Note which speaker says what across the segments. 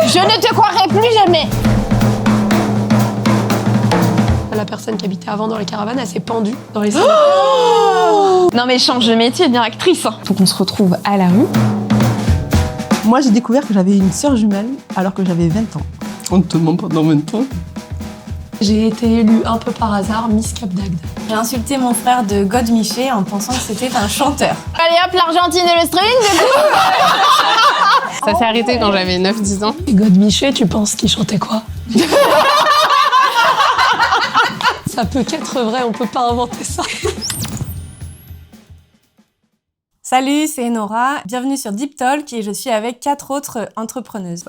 Speaker 1: Je ne te croirai plus jamais.
Speaker 2: La personne qui habitait avant dans les caravanes, elle s'est pendue dans les
Speaker 1: Non mais change de métier, deviens actrice. Faut qu'on se retrouve à la rue.
Speaker 3: Moi, j'ai découvert que j'avais une sœur jumelle alors que j'avais 20 ans.
Speaker 4: On ne te demande pas dans 20 ans.
Speaker 2: J'ai été élue un peu par hasard Miss Cap d'Agde.
Speaker 5: J'ai insulté mon frère de Godemiché en pensant que c'était un chanteur.
Speaker 1: Allez hop, l'Argentine et le string, du coup.
Speaker 6: Ça s'est arrêté quand j'avais 9-10 ans.
Speaker 2: Et Godemiché, tu penses qu'il chantait quoi? Ça peut qu'être vrai, on peut pas inventer ça.
Speaker 5: Salut, c'est Nora. Bienvenue sur Deep Talk et je suis avec 4 autres entrepreneuses.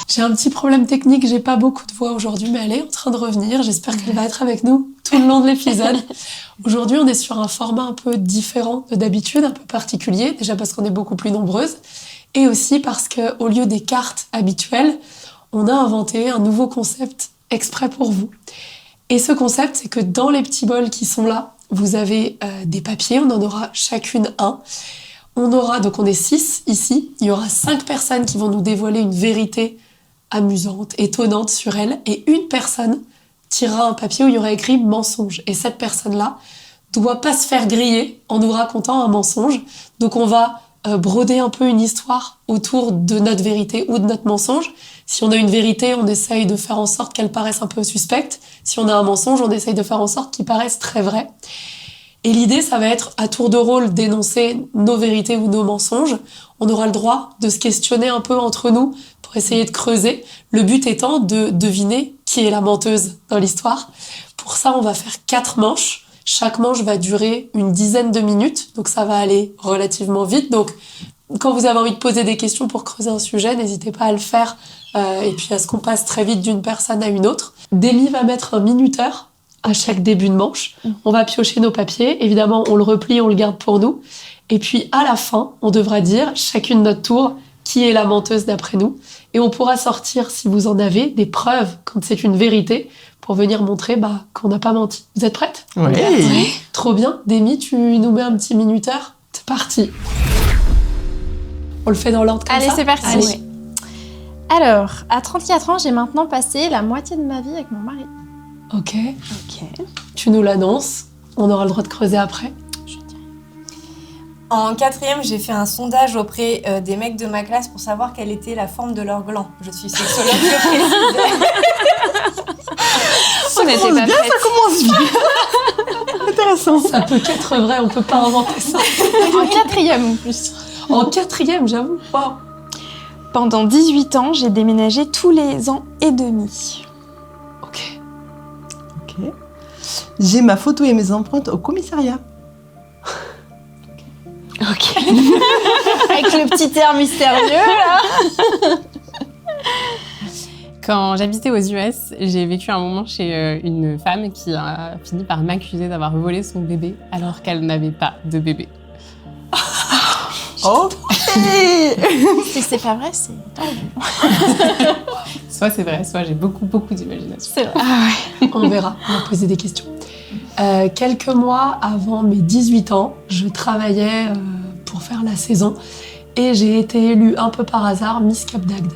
Speaker 2: J'ai un petit problème technique, j'ai pas beaucoup de voix aujourd'hui, mais elle est en train de revenir. J'espère qu'elle va être avec nous tout le long de l'épisode. Aujourd'hui, on est sur un format un peu différent de d'habitude, un peu particulier, déjà parce qu'on est beaucoup plus nombreuses, et aussi parce que au lieu des cartes habituelles, on a inventé un nouveau concept exprès pour vous. Et ce concept, c'est que dans les petits bols qui sont là, vous avez des papiers, on en aura chacune un. On est 6 ici, il y aura 5 personnes qui vont nous dévoiler une vérité amusante, étonnante sur elle, et une personne tirera un papier où il y aura écrit mensonge. Et cette personne-là doit pas se faire griller en nous racontant un mensonge. Donc on va broder un peu une histoire autour de notre vérité ou de notre mensonge. Si on a une vérité, on essaye de faire en sorte qu'elle paraisse un peu suspecte. Si on a un mensonge, on essaye de faire en sorte qu'il paraisse très vrai. Et l'idée, ça va être à tour de rôle d'énoncer nos vérités ou nos mensonges. On aura le droit de se questionner un peu entre nous pour essayer de creuser. Le but étant de deviner qui est la menteuse dans l'histoire. Pour ça, on va faire 4 manches. Chaque manche va durer une dizaine de minutes, donc ça va aller relativement vite. Donc, quand vous avez envie de poser des questions pour creuser un sujet, n'hésitez pas à le faire et puis à ce qu'on passe très vite d'une personne à une autre. Demi va mettre un minuteur à chaque début de manche. On va piocher nos papiers. Évidemment, on le replie, on le garde pour nous. Et puis, à la fin, on devra dire, chacune notre tour, qui est la menteuse d'après nous. Et on pourra sortir, si vous en avez, des preuves, quand c'est une vérité, pour venir montrer qu'on n'a pas menti. Vous êtes prêtes?
Speaker 4: Oui.
Speaker 2: Trop bien. Demi, tu nous mets un petit minuteur? C'est parti. On le fait dans l'ordre comme
Speaker 1: Allez,
Speaker 2: ça?
Speaker 1: c'est parti.
Speaker 2: Allez.
Speaker 1: Ouais. Alors, à 34 ans, j'ai maintenant passé la moitié de ma vie avec mon mari.
Speaker 2: Ok. Tu nous l'annonces. On aura le droit de creuser après.
Speaker 5: En 4e, j'ai fait un sondage auprès des mecs de ma classe pour savoir quelle était la forme de leur gland. Je suis sexologue, je précise.
Speaker 1: On n'était pas prêtes.
Speaker 3: Ça commence bien. Intéressant.
Speaker 2: Ça peut qu'être vrai, on peut pas inventer ça.
Speaker 1: En 4e en plus.
Speaker 2: En 4e, j'avoue. Wow.
Speaker 1: Pendant 18 ans, j'ai déménagé tous les ans et demi.
Speaker 2: Ok.
Speaker 3: J'ai ma photo et mes empreintes au commissariat.
Speaker 1: Ok. Avec le petit air mystérieux, là.
Speaker 6: Quand j'habitais aux US, j'ai vécu un moment chez une femme qui a fini par m'accuser d'avoir volé son bébé alors qu'elle n'avait pas de bébé.
Speaker 3: Oh.
Speaker 1: Si c'est pas vrai, c'est tendu.
Speaker 6: Soit c'est vrai, soit j'ai beaucoup d'imagination.
Speaker 1: C'est vrai. Ah ouais.
Speaker 2: On verra, on va poser des questions. Quelques mois avant mes 18 ans, je travaillais pour faire la saison et j'ai été élue un peu par hasard Miss Cap d'Agde.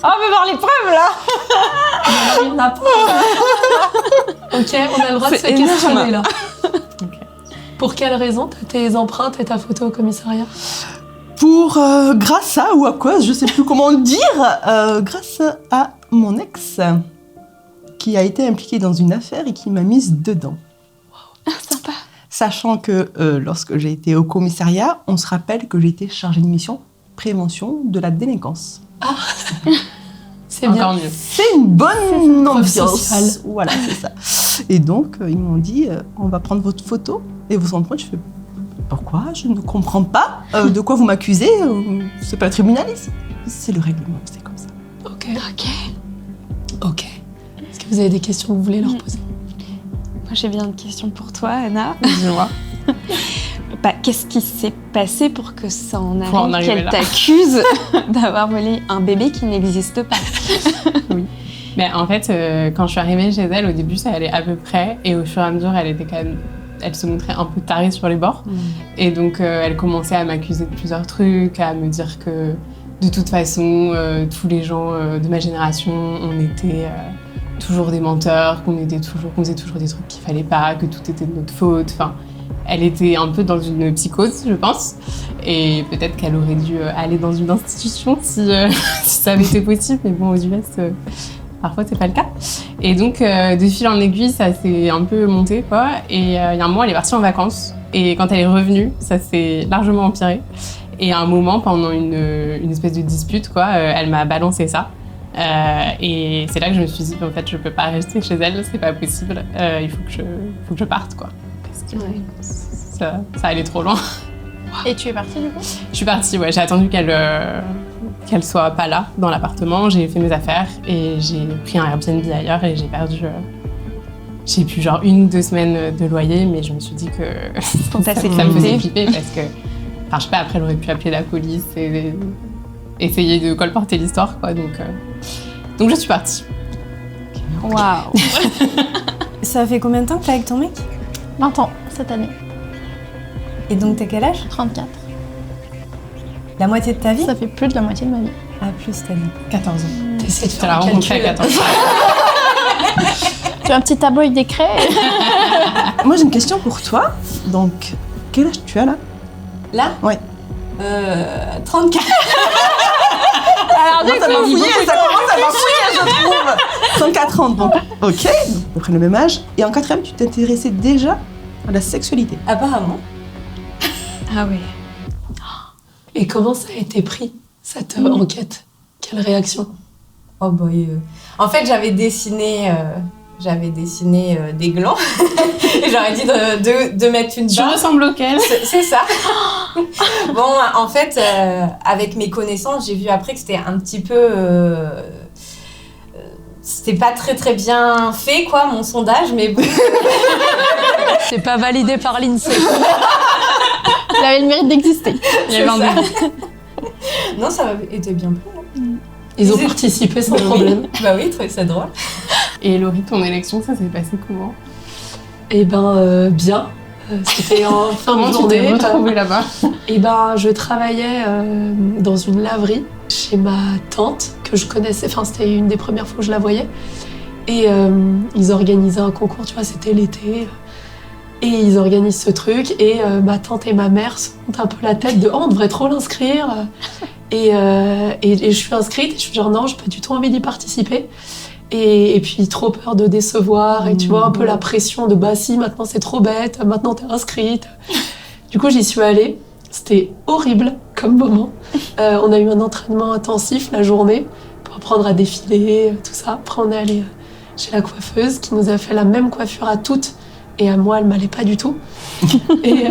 Speaker 1: Oh, on veut voir les preuves, là.
Speaker 2: Il y en a pas. Ok, on a le droit de se questionner là.
Speaker 6: Okay.
Speaker 2: Pour quelle raison t'as tes empreintes et ta photo au commissariat?
Speaker 3: Pour grâce à ou à cause, je sais plus comment dire, grâce à mon ex qui a été impliqué dans une affaire et qui m'a mise dedans.
Speaker 1: Wow. Sympa.
Speaker 3: Sachant que lorsque j'ai été au commissariat, on se rappelle que j'ai été chargée de mission prévention de la délinquance.
Speaker 2: Ah. C'est bien.
Speaker 6: Encore mieux.
Speaker 3: C'est une bonne ambiance.
Speaker 2: sociale.
Speaker 3: Voilà, c'est ça. Et donc, ils m'ont dit, on va prendre votre photo et vos empreintes. Je fais, pourquoi? Je ne comprends pas. De quoi vous m'accusez? C'est pas le tribunal ici. C'est le règlement, c'est comme ça.
Speaker 2: Ok. Est-ce que vous avez des questions que vous voulez leur poser?
Speaker 1: Moi, j'ai bien une question pour toi, Anna.
Speaker 6: Dis-moi.
Speaker 1: Qu'est-ce qui s'est passé pour que ça en
Speaker 6: Pour en
Speaker 1: arrive
Speaker 6: arriver
Speaker 1: qu'elle
Speaker 6: là.
Speaker 1: t'accuse d'avoir volé un bébé qui n'existe pas?
Speaker 6: Oui. Mais en fait, quand je suis arrivée chez elle, au début, ça allait à peu près. Et au fur et à mesure, elle était quand même elle se montrait un peu tarée sur les bords. Et donc, elle commençait à m'accuser de plusieurs trucs, à me dire que de toute façon, tous les gens de ma génération, on était toujours des menteurs, qu'on faisait toujours des trucs qu'il fallait pas, que tout était de notre faute. Enfin, elle était un peu dans une psychose, je pense. Et peut-être qu'elle aurait dû aller dans une institution si ça avait été possible. Mais bon, aux US, parfois, c'est pas le cas. Et donc, de fil en aiguille, ça s'est un peu monté, quoi. Et il y a un mois, elle est partie en vacances. Et quand elle est revenue, ça s'est largement empiré. Et à un moment, pendant une espèce de dispute, quoi, elle m'a balancé ça. Et c'est là que je me suis dit, en fait, je peux pas rester chez elle, c'est pas possible. Il faut que je parte, quoi. Parce que ça allait trop loin.
Speaker 1: Et tu es partie du coup?
Speaker 6: Je suis partie, ouais. J'ai attendu qu'elle soit pas là dans l'appartement. J'ai fait mes affaires et j'ai pris un Airbnb ailleurs et j'ai perdu. J'ai pu genre 1 ou 2 semaines de loyer, mais je me suis dit que ça me faisait flipper parce que, enfin, je sais pas, après j'aurais pu appeler la police et essayer de colporter l'histoire, quoi. Donc je suis partie.
Speaker 1: Waouh.
Speaker 5: Ça fait combien de temps que t'es avec ton mec?
Speaker 1: 20 ans cette année.
Speaker 5: Et donc t'as quel âge?
Speaker 1: 34.
Speaker 5: La moitié de ta vie?
Speaker 1: Ça fait plus de la moitié de ma vie.
Speaker 5: Ah, plus t'as dit.
Speaker 6: 14 ans.
Speaker 2: T'essaies de
Speaker 6: Tu
Speaker 2: faire
Speaker 6: l'as
Speaker 2: un
Speaker 6: rencontrée à
Speaker 2: calcul.
Speaker 6: 14 ans.
Speaker 1: Tu as un petit tableau avec des craies.
Speaker 3: Moi, j'ai une question pour toi. Donc, quel âge tu as là?
Speaker 5: Là?
Speaker 3: Ouais.
Speaker 5: 34.
Speaker 1: Alors du
Speaker 3: Ça commence à m'enfouiller, je trouve. 34 ans, donc. Ok, donc on prend le même âge. Et en 4e, tu t'intéressais déjà à la sexualité.
Speaker 5: Apparemment.
Speaker 1: Ah oui.
Speaker 2: Et comment ça a été pris, cette enquête? Quelle réaction?
Speaker 5: Oh boy. En fait, j'avais dessiné des glands. Et j'aurais dit de mettre une
Speaker 6: Tu
Speaker 5: barre.
Speaker 6: ressembles auquel?
Speaker 5: C'est ça. Bon, en fait, avec mes connaissances, j'ai vu après que c'était un petit peu... c'était pas très très bien fait, quoi, mon sondage, mais bon.
Speaker 7: C'est pas validé par l'INSEE.
Speaker 1: Il avait le mérite d'exister.
Speaker 6: Il y avait un début.
Speaker 5: Non, ça était bien pris. Hein.
Speaker 2: Ils ont participé sans problème.
Speaker 5: Bah oui, ils trouvaient ça drôle.
Speaker 6: Et Laurie, ton élection, ça s'est passé comment?
Speaker 2: Eh ben, bien. C'était en fin
Speaker 6: Comment
Speaker 2: de
Speaker 6: tu t'es
Speaker 2: journée.
Speaker 6: retrouvée là-bas?
Speaker 2: Eh ben, je travaillais dans une laverie chez ma tante que je connaissais. Enfin, c'était une des premières fois que je la voyais. Et ils organisaient un concours, tu vois, c'était l'été. Et ils organisent ce truc. Et ma tante et ma mère se montent un peu la tête de « Oh, on devrait trop l'inscrire !» Et je suis inscrite. Et je suis genre « Non, j'ai pas du tout envie d'y participer. » Et puis trop peur de décevoir. Et tu vois, un peu la pression de « Bah si, maintenant c'est trop bête. Maintenant t'es inscrite. » Du coup, j'y suis allée. C'était horrible comme moment. On a eu un entraînement intensif la journée pour apprendre à défiler, tout ça. Après, on est allé chez la coiffeuse qui nous a fait la même coiffure à toutes. Et à moi, elle m'allait pas du tout. Et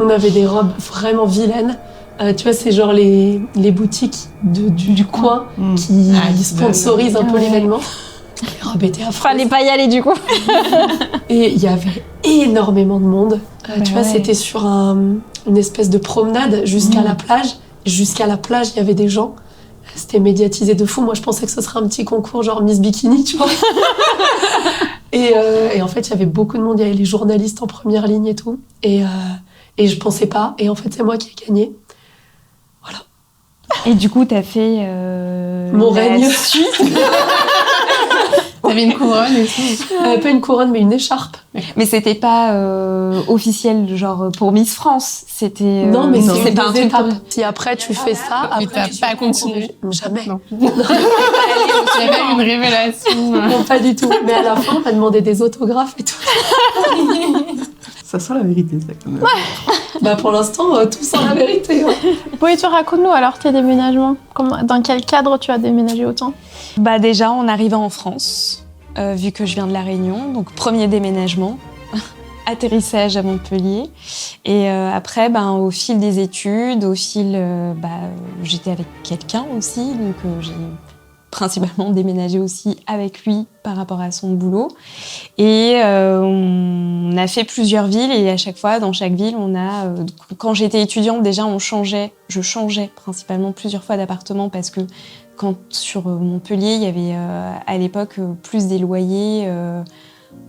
Speaker 2: on avait des robes vraiment vilaines. Tu vois, c'est genre les boutiques du coin qui sponsorisent un peu l'événement. Les robes étaient affreuses.
Speaker 1: Fallait pas y aller du coup.
Speaker 2: Et il y avait énormément de monde. Tu vois, c'était sur une espèce de promenade jusqu'à la plage. Jusqu'à la plage, il y avait des gens. C'était médiatisé de fou. Moi, je pensais que ce serait un petit concours genre Miss Bikini, tu vois. Et en fait, il y avait beaucoup de monde. Il y avait les journalistes en première ligne et tout. Et je pensais pas. Et en fait, c'est moi qui ai gagné. Voilà.
Speaker 7: Et du coup, t'as fait
Speaker 2: Mon règne.
Speaker 6: T'avais une couronne et tout.
Speaker 2: Pas une couronne, mais une écharpe.
Speaker 7: Mais c'était pas officiel, genre pour Miss France. C'était.
Speaker 2: Non, mais c'est
Speaker 7: pas un
Speaker 2: des
Speaker 7: truc.
Speaker 2: étapes. Si après tu fais ça,
Speaker 6: Et
Speaker 2: après
Speaker 6: t'as pas continué?
Speaker 2: Jamais.
Speaker 6: Non. J'avais une révélation.
Speaker 2: Non, pas du tout. Mais à la fin, on m'a demandé des autographes et tout.
Speaker 3: Ça sent la vérité, ça, quand même.
Speaker 2: Bah pour l'instant, tout sent la vérité. Hein.
Speaker 1: Oui, tu racontes-nous alors tes déménagements. Dans quel cadre tu as déménagé autant?
Speaker 7: Bah déjà, en arrivant en France, vu que je viens de La Réunion, donc premier déménagement, atterrissage à Montpellier. Et après, au fil des études, j'étais avec quelqu'un aussi, donc j'ai principalement déménagé aussi avec lui par rapport à son boulot. Et on a fait plusieurs villes et à chaque fois, dans chaque ville, quand j'étais étudiante, déjà, je changeais principalement plusieurs fois d'appartement parce que quand sur Montpellier, il y avait à l'époque plus des loyers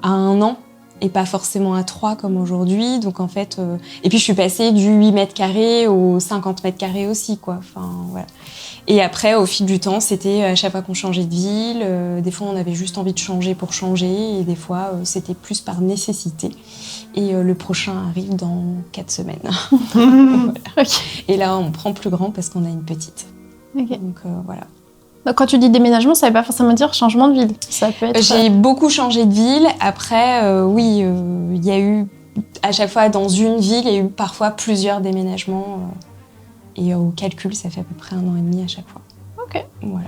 Speaker 7: à 1 an. et pas forcément à 3 comme aujourd'hui. Donc en fait, et puis je suis passée du 8 mètres carrés aux 50 mètres carrés aussi, quoi. Enfin, voilà. Et après, au fil du temps, c'était à chaque fois qu'on changeait de ville. Des fois, on avait juste envie de changer pour changer. Et des fois, c'était plus par nécessité. Et le prochain arrive dans 4 semaines. Voilà.
Speaker 1: Ok.
Speaker 7: Et là, on prend plus grand parce qu'on a une petite.
Speaker 1: Ok.
Speaker 7: Donc voilà.
Speaker 1: Donc, quand tu dis déménagement, ça ne veut pas forcément dire changement de ville. Ça peut être...
Speaker 7: J'ai beaucoup changé de ville. Après, oui, il y a eu, à chaque fois, dans une ville, il y a eu parfois plusieurs déménagements. Et au calcul, ça fait à peu près 1 an et demi à chaque fois.
Speaker 1: Ok.
Speaker 7: Voilà.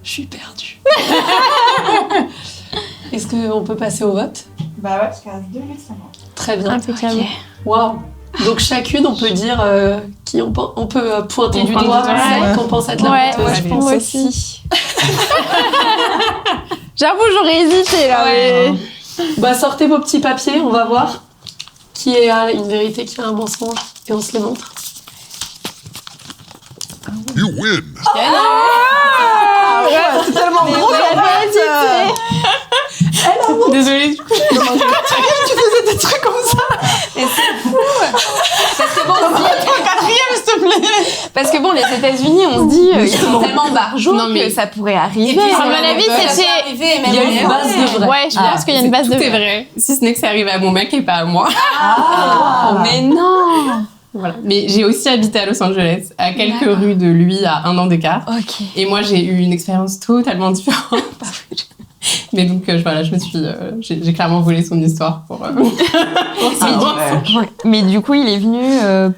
Speaker 2: Je suis perdue. Est-ce qu'on peut passer au vote?
Speaker 5: Bah ouais, parce qu'il reste 2 minutes 50.
Speaker 2: Très bien.
Speaker 1: Impeccable.
Speaker 2: Waouh. Donc chacune, on peut dire qui on peut pointer du
Speaker 6: pointe
Speaker 2: doigt
Speaker 6: du doigt,
Speaker 2: celle qu'on pense être la
Speaker 1: Ouais,
Speaker 2: menteuse.
Speaker 1: moi je
Speaker 6: Allez.
Speaker 1: pense
Speaker 7: Moi
Speaker 1: aussi. J'avoue, j'aurais hésité là.
Speaker 7: Ouais.
Speaker 1: Mais...
Speaker 2: Bah sortez vos petits papiers, on va voir qui a une vérité, qui a un mensonge, et on se les montre.
Speaker 8: You win.
Speaker 3: C'est tellement gros en fait.
Speaker 6: Désolée, du coup.
Speaker 3: Tu faisais des trucs comme ça.
Speaker 7: Mais c'est fou. Parce que bon,
Speaker 3: Quatrième, s'il te plaît.
Speaker 7: parce que bon, les États-Unis, on se dit, ils sont tellement barjots
Speaker 6: Non, mais-
Speaker 7: que ça pourrait arriver.
Speaker 1: À mon avis, c'était...
Speaker 2: Il y a une base de vrai.
Speaker 1: Ouais, je pense qu'il y a une base de
Speaker 6: Tout est vrai. Si ce n'est que c'est arrivé à mon mec et pas à moi.
Speaker 7: Mais non.
Speaker 6: Voilà. Mais j'ai aussi habité à Los Angeles, à quelques rues de lui, à 1 an d'écart.
Speaker 7: Ok.
Speaker 6: Et moi, j'ai eu une expérience totalement différente. Mais donc, voilà, j'ai clairement volé son histoire pour savoir.
Speaker 7: Ouais. Mais du coup, il est venu,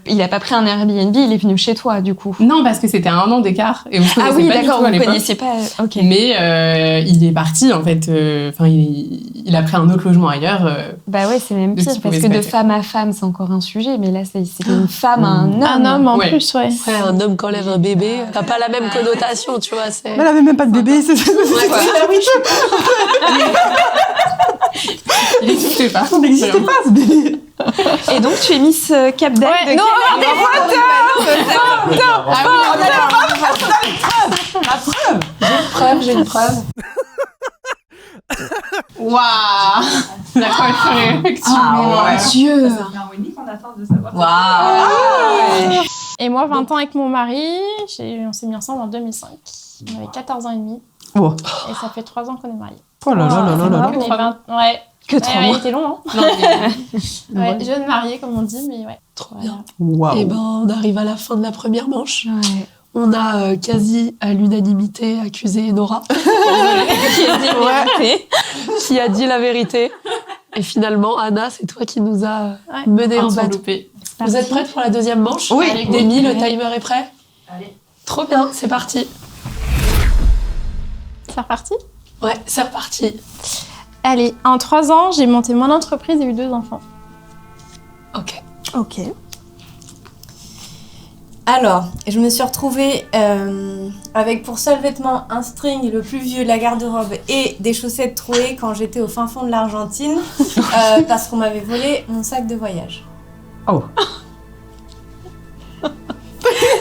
Speaker 7: il a pas pris un Airbnb, il est venu chez toi, du coup.
Speaker 6: Non, parce que c'était à 1 an d'écart. Et on se
Speaker 7: Ah
Speaker 6: connaissait
Speaker 7: oui,
Speaker 6: pas du
Speaker 7: d'accord,
Speaker 6: tout à
Speaker 7: vous
Speaker 6: l'époque.
Speaker 7: connaissiez pas. Ok.
Speaker 6: Mais il est parti, en fait. Enfin, il a pris un autre logement ailleurs.
Speaker 7: Bah ouais, c'est même
Speaker 6: De ce
Speaker 7: pire
Speaker 6: qui
Speaker 7: parce
Speaker 6: pouvait
Speaker 7: que
Speaker 6: se
Speaker 7: de
Speaker 6: passer.
Speaker 7: femme à femme, c'est encore un sujet, mais là, c'était une femme à un homme.
Speaker 1: Un homme en
Speaker 6: Ouais.
Speaker 1: plus, ouais.
Speaker 2: Ouais, un homme qui enlève un bébé, t'as pas la même connotation, tu vois. C'est...
Speaker 3: Elle avait même pas de bébé.
Speaker 6: Il n'existait pas.
Speaker 3: Ça n'existait pas ce bébé.
Speaker 7: Et donc, tu es Miss Cap d'Agde.
Speaker 1: Ouais, non,
Speaker 2: J'ai une preuve.
Speaker 6: Waouh. La coiffure est effectivement...
Speaker 7: Dieu.
Speaker 5: Waouh.
Speaker 1: Et moi, 20 ans avec mon mari, on s'est mis ensemble en 2005. On avait 14 ans et demi.
Speaker 3: Oh.
Speaker 1: Et ça fait 3 ans qu'on est mariés.
Speaker 3: Oh là là là là là.
Speaker 1: On est 20 Ouais.
Speaker 7: Que
Speaker 1: Ouais,
Speaker 7: 3
Speaker 1: ouais, il
Speaker 7: mois.
Speaker 1: était long, hein.
Speaker 6: Non, mais-
Speaker 1: Ouais, jeune marié, comme on dit, mais ouais.
Speaker 2: Trop bien.
Speaker 3: Waouh.
Speaker 2: Et ben, on arrive à la fin de la première manche.
Speaker 7: Ouais.
Speaker 2: On a quasi à l'unanimité accusé Nora,
Speaker 7: Ouais.
Speaker 2: qui a dit la vérité. Et finalement, Anna, c'est toi qui nous a
Speaker 1: Ouais.
Speaker 2: mené en
Speaker 6: Un
Speaker 2: bateau.
Speaker 6: loupé.
Speaker 2: Vous êtes prête pour la deuxième manche?
Speaker 3: Oui.
Speaker 2: Avec Demi, le timer est prêt? Allez. Trop bien, c'est parti.
Speaker 1: C'est reparti.
Speaker 2: Ouais, c'est reparti.
Speaker 1: Allez, en 3 ans, j'ai monté mon entreprise et eu 2 enfants.
Speaker 2: Ok.
Speaker 3: Ok.
Speaker 5: Alors, je me suis retrouvée avec pour seul vêtement un string le plus vieux de la garde-robe et des chaussettes trouées quand j'étais au fin fond de l'Argentine parce qu'on m'avait volé mon sac de voyage.
Speaker 3: Oh.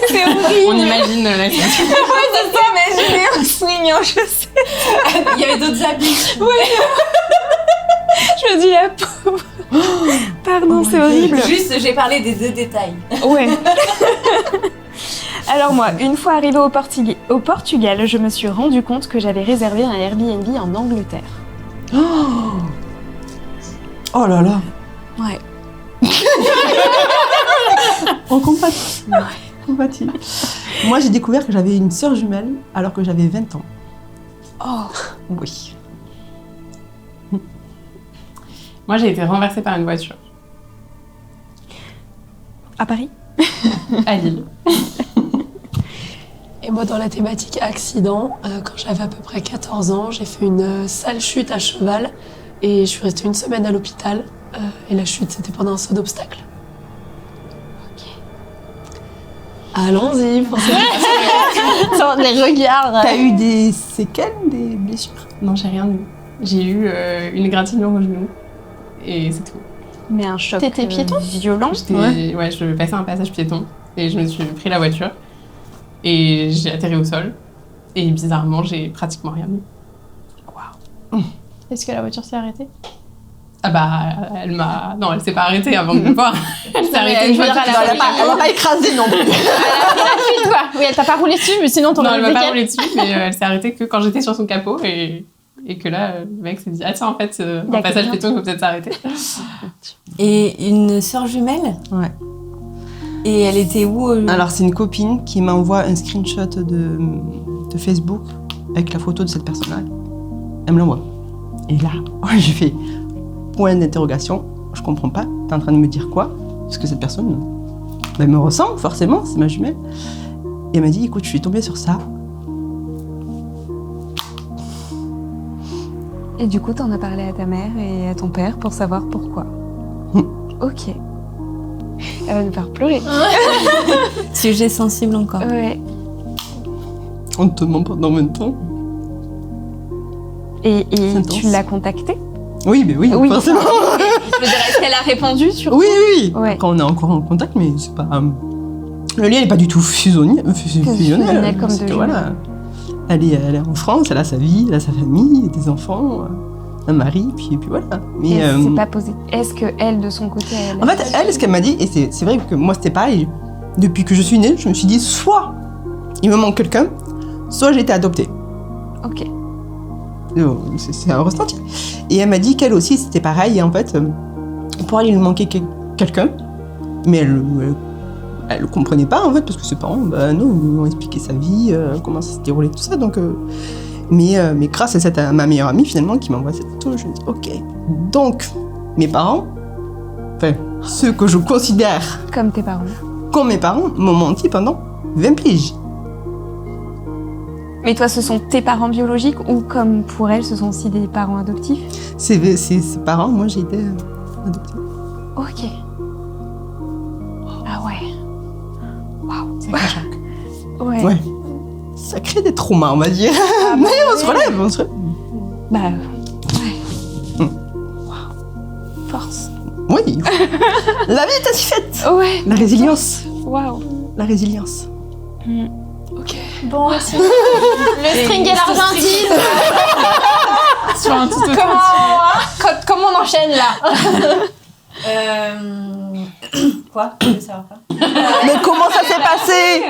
Speaker 7: C'est horrible.
Speaker 6: On imagine la situation.
Speaker 7: Imaginez un swing en chaussettes.
Speaker 5: Il y avait d'autres habits.
Speaker 7: Je me dis la pauvre. Pardon, c'est horrible.
Speaker 5: Juste, j'ai parlé des 2 détails.
Speaker 7: Ouais. Alors moi, une fois arrivée au Portugal, je me suis rendu compte que j'avais réservé un Airbnb en Angleterre.
Speaker 3: Oh là là.
Speaker 7: Ouais.
Speaker 3: On compatit. Compatit. Moi, j'ai découvert que j'avais une sœur jumelle alors que j'avais 20 ans.
Speaker 7: Oh.
Speaker 3: Oui.
Speaker 6: Moi, j'ai été renversée par une voiture
Speaker 7: À Paris?
Speaker 6: à Lille.
Speaker 2: Et moi, dans la thématique accident, quand j'avais à peu près 14 ans, j'ai fait une sale chute à cheval et je suis restée 1 semaine à l'hôpital. Et la chute, c'était pendant un saut d'obstacle. Ok. Allons-y pour cette
Speaker 1: Les regards.
Speaker 3: T'as eu des séquelles, des blessures?
Speaker 6: Non, j'ai rien eu. J'ai eu une égratignure au genou. Et c'est tout.
Speaker 7: Mais un choc
Speaker 1: T'étais piéton?
Speaker 7: violent.
Speaker 6: Ouais, je passais un passage piéton. Et je me suis pris la voiture. Et j'ai atterri au sol. Et bizarrement, j'ai pratiquement rien eu.
Speaker 1: Est-ce que la voiture s'est arrêtée?
Speaker 6: Ah bah, non, elle s'est pas arrêtée avant de me voir. Elle s'est arrêtée
Speaker 1: je
Speaker 6: une
Speaker 1: veux
Speaker 6: fois
Speaker 1: dire,
Speaker 6: que
Speaker 1: elle
Speaker 3: Elle m'a pas écrasé non plus.
Speaker 1: Elle a pris la fuite, quoi. Oui, elle t'a pas roulé dessus, mais sinon t'en
Speaker 6: Non,
Speaker 1: aurais
Speaker 6: elle m'a
Speaker 1: fait
Speaker 6: pas
Speaker 1: qu'elle.
Speaker 6: roulé dessus, mais elle s'est arrêtée que quand j'étais sur son capot et que là, le mec s'est dit ah tiens, en fait,
Speaker 1: Il y a
Speaker 6: un passage
Speaker 1: quelqu'un.
Speaker 6: piéton, il faut peut-être s'arrêter.
Speaker 5: Et une sœur jumelle?
Speaker 3: Ouais.
Speaker 5: Et elle était où
Speaker 3: Alors, c'est une copine qui m'envoie un screenshot de Facebook avec la photo de cette personne-là. Elle me l'envoie. Et là, j'ai fait point d'interrogation. Je comprends pas. T'es en train de me dire quoi? Parce que cette personne, elle me ressemble forcément, c'est ma jumelle. Et elle m'a dit, écoute, je suis tombée sur ça.
Speaker 7: Et du coup, t'en as parlé à ta mère et à ton père pour savoir pourquoi. Ok. Elle va nous faire pleurer.
Speaker 5: Sujet sensible encore.
Speaker 7: Ouais.
Speaker 4: On te ment pendant 20 ans.
Speaker 7: Et
Speaker 3: C'est intense.
Speaker 7: tu l'as contactée?
Speaker 3: Oui, mais oui,
Speaker 7: Oui.
Speaker 3: forcément.
Speaker 7: Je veux dire, est-ce qu'elle a répondu sur
Speaker 3: Oui, oui, oui.
Speaker 7: Ouais.
Speaker 3: Après, on est encore en contact, mais c'est pas... le lien n'est pas du tout fusionnel.
Speaker 7: Fusionnel comme
Speaker 3: C'est
Speaker 7: deux
Speaker 3: que voilà. Elle est en France, elle a sa vie, elle a sa famille, des enfants, un mari, puis voilà. Mais,
Speaker 7: Elle s'est pas posée. Est-ce que elle, de son côté, elle
Speaker 3: en fait, elle, ce qu'elle m'a dit, et c'est vrai que moi c'était pareil, depuis que je suis née, je me suis dit soit il me manque quelqu'un, soit j'ai été adoptée.
Speaker 7: Ok.
Speaker 3: C'est un ressenti. Et elle m'a dit qu'elle aussi c'était pareil, et en fait, pour elle il lui manquait quelqu'un, mais elle comprenait pas en fait, parce que ses parents, non, ils lui ont expliqué sa vie, comment ça s'est déroulé, tout ça, donc... Mais grâce à ma meilleure amie, finalement, qui m'envoie cette photo, je me dis, ok. Donc, mes parents, enfin, ceux que je considère
Speaker 7: Comme tes parents.
Speaker 3: comme mes parents, m'ont menti pendant 20 piges.
Speaker 7: Mais toi, ce sont tes parents biologiques ou comme pour elle, ce sont aussi des parents adoptifs?
Speaker 3: C'est ses parents, moi, j'ai été adoptée.
Speaker 7: Ok. Ah ouais.
Speaker 6: C'est un choc.
Speaker 7: Ouais.
Speaker 3: Ouais. Ça crée des traumas, on va dire. Mais on se relève, on se relève.
Speaker 7: Bah, ouais. Force.
Speaker 3: Oui. La vie est ainsi faite.
Speaker 7: Ouais.
Speaker 3: La résilience.
Speaker 7: Waouh.
Speaker 3: La résilience.
Speaker 1: Bon, aussi. Le string et l'Argentine.
Speaker 6: Sur un tout autre
Speaker 1: Comment on enchaîne là?
Speaker 5: Quoi? Je veux savoir quoi.
Speaker 3: Mais comment ça s'est passé?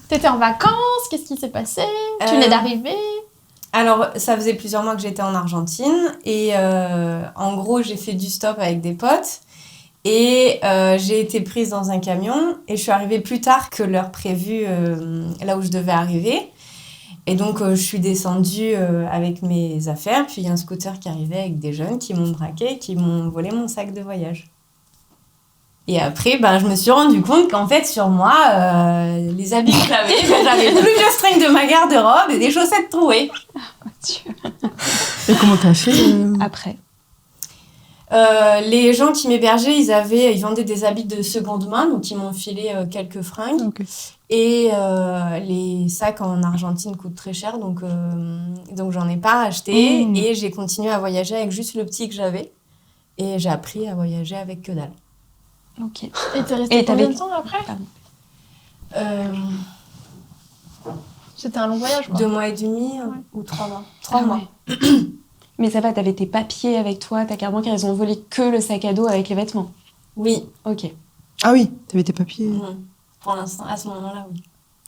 Speaker 1: T'étais en vacances, qu'est-ce qui s'est passé? Tu
Speaker 5: Euh,
Speaker 1: venais d'arriver?
Speaker 5: Alors, ça faisait plusieurs mois que j'étais en Argentine et en gros, j'ai fait du stop avec des potes et j'ai été prise dans un camion et je suis arrivée plus tard que l'heure prévue là où je devais arriver. Et donc, je suis descendue avec mes affaires, puis il y a un scooter qui arrivait avec des jeunes qui m'ont braqué et qui m'ont volé mon sac de voyage. Et après, je me suis rendu compte qu'en fait, sur moi, les habits que j'avais plus vieux string de ma garde-robe et des chaussettes trouées.
Speaker 3: Et comment t'as fait
Speaker 7: Après.
Speaker 5: Les gens qui m'hébergeaient, ils vendaient des habits de seconde main, donc ils m'ont filé quelques fringues.
Speaker 3: Ok.
Speaker 5: Et les sacs en Argentine coûtent très cher, donc j'en ai pas acheté. Et j'ai continué à voyager avec juste le petit que j'avais. Et j'ai appris à voyager avec que dalle.
Speaker 7: Ok.
Speaker 1: Et t'es resté
Speaker 7: Et
Speaker 1: combien
Speaker 7: t'avais-
Speaker 1: de temps après?
Speaker 5: Euh,
Speaker 1: C'était un long voyage, quoi.
Speaker 5: 2 mois et demi ou 3 mois. 3
Speaker 7: Ah
Speaker 5: mois.
Speaker 7: ouais. Mais ça va, t'avais tes papiers avec toi, ta carte bancaire, ils ont volé que le sac à dos avec les vêtements.
Speaker 5: Oui.
Speaker 7: Ok.
Speaker 3: Ah oui, t'avais tes papiers
Speaker 5: Pour l'instant, à ce moment-là, oui.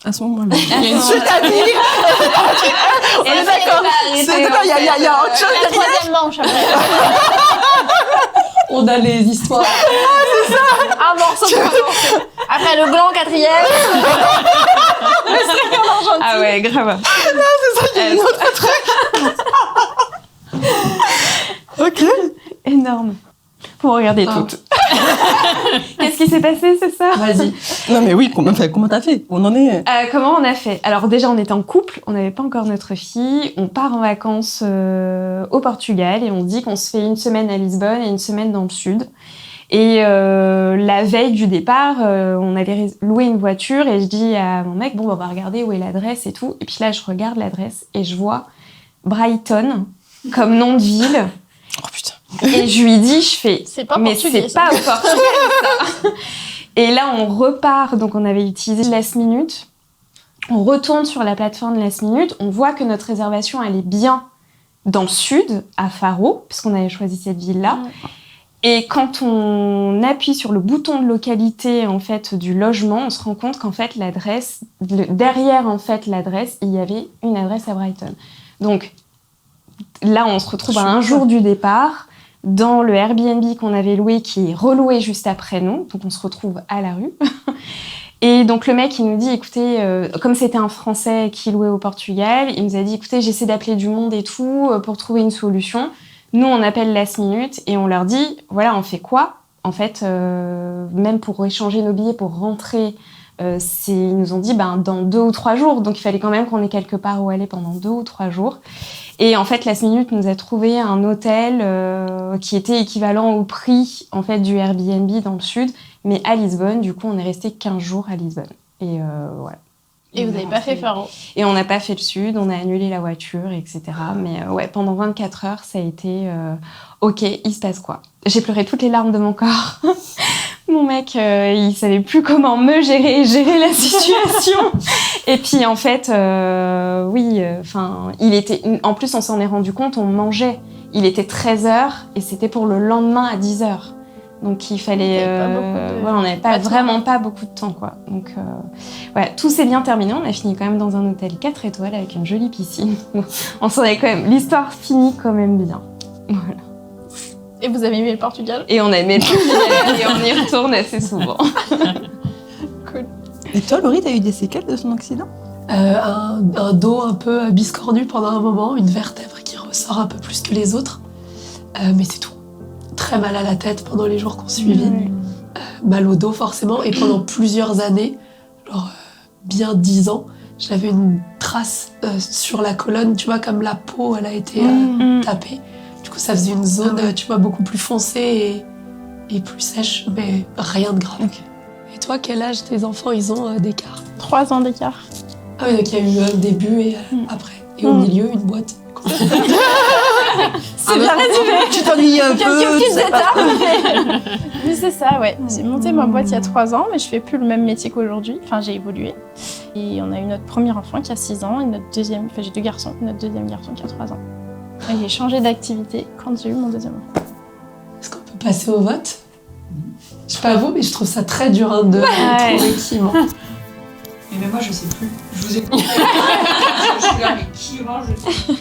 Speaker 3: à ce moment-là.
Speaker 7: Je
Speaker 3: t'avais
Speaker 7: On est d'accord.
Speaker 3: Il y a autre chose
Speaker 1: La troisième manche, après.
Speaker 2: On a les histoires.
Speaker 1: Un morceau de morceau. Après le blanc, quatrième.
Speaker 7: Ah ouais, grave.
Speaker 3: Ok.
Speaker 7: Énorme. Faut regarder
Speaker 2: Ah.
Speaker 7: toutes. Qu'est-ce qui s'est passé, c'est ça?
Speaker 2: Vas-y.
Speaker 3: Non mais oui, comment t'as fait? On en est...
Speaker 7: Comment on a fait? Alors déjà, on était en couple, on n'avait pas encore notre fille. On part en vacances au Portugal et on dit qu'on se fait une semaine à Lisbonne et une semaine dans le sud. Et la veille du départ, on avait loué une voiture et je dis à mon mec, bon, on va regarder où est l'adresse et tout. Et puis là, je regarde l'adresse et je vois Brighton comme nom de ville.
Speaker 3: Oh putain.
Speaker 7: Et je lui dis, je fais,
Speaker 1: C'est pas
Speaker 7: mais
Speaker 1: portugais,
Speaker 7: c'est
Speaker 1: ça.
Speaker 7: pas au Portugal, ça. Et là, on repart. Donc, on avait utilisé Last Minute. On retourne sur la plateforme de Last Minute. On voit que notre réservation, elle est bien dans le sud, à Faro, puisqu'on avait choisi cette ville-là. Et quand on appuie sur le bouton de localité en fait du logement, on se rend compte qu'en fait derrière en fait l'adresse, il y avait une adresse à Brighton. Donc là, on se retrouve à un jour du départ dans le Airbnb qu'on avait loué, qui est reloué juste après nous. Donc on se retrouve à la rue. Et donc le mec, il nous dit, écoutez, comme c'était un Français qui louait au Portugal, il nous a dit, écoutez, j'essaie d'appeler du monde et tout pour trouver une solution. Nous, on appelle Last Minute et on leur dit, voilà, on fait quoi ? En fait, même pour échanger nos billets, pour rentrer, ils nous ont dit, dans 2 ou 3 jours. Donc, il fallait quand même qu'on ait quelque part où aller pendant 2 ou 3 jours. Et en fait, Last Minute nous a trouvé un hôtel qui était équivalent au prix en fait, du Airbnb dans le sud, mais à Lisbonne. Du coup, on est resté 15 jours à Lisbonne. Et voilà.
Speaker 1: Et vous n'avez pas fait Faro.
Speaker 7: Et on n'a pas fait le sud, on a annulé la voiture, etc. Mais ouais, pendant 24 heures, ça a été OK, il se passe quoi ? J'ai pleuré toutes les larmes de mon corps. Mon mec, il savait plus comment me gérer la situation. Et puis en fait, il était. En plus, on s'en est rendu compte, on mangeait. Il était 13h et c'était pour le lendemain à 10h. Donc il fallait, on n'avait vraiment pas beaucoup de temps, quoi. Donc tout s'est bien terminé. On a fini quand même dans un hôtel 4 étoiles avec une jolie piscine. On s'en est quand même. L'histoire finit quand même bien. Voilà.
Speaker 1: Et vous avez aimé le Portugal ?
Speaker 7: Et on a aimé le Portugal et on y retourne assez souvent.
Speaker 1: Cool.
Speaker 3: Et toi, Laurie, t'as eu des séquelles de son accident ?
Speaker 2: Un dos un peu biscornu pendant un moment, une vertèbre qui ressort un peu plus que les autres, mais c'est tout. Très mal à la tête pendant les jours qu'on suivit, mal au dos forcément, et pendant plusieurs années, bien 10 ans, j'avais une trace sur la colonne, tu vois, comme la peau, elle a été tapée. Du coup, ça faisait une zone, tu vois, beaucoup plus foncée et plus sèche, mais rien de grave.
Speaker 3: Okay.
Speaker 2: Et toi, quel âge tes enfants, ils ont d'écart ?
Speaker 1: 3 ans d'écart.
Speaker 2: Ah oui, donc il y a eu un début et après. Et au milieu, une boîte.
Speaker 1: C'est bien résumé.
Speaker 3: Tu t'ennuies un peu.
Speaker 1: Quelques petites étapes. Mais c'est ça, ouais. J'ai monté ma boîte il y a 3 ans, mais je fais plus le même métier qu'aujourd'hui. Enfin, j'ai évolué. Et on a eu notre premier enfant qui a 6 ans et notre deuxième, j'ai 2 garçons, notre deuxième garçon qui a 3 ans. Et j'ai changé d'activité quand j'ai eu mon deuxième enfant.
Speaker 2: Est-ce qu'on peut passer au vote ? Je sais pas vous, mais je trouve ça très dur de trouver qui ment.
Speaker 8: Mais moi, je sais plus. Je vous écoute. Je suis là, mais qui ment, je sais.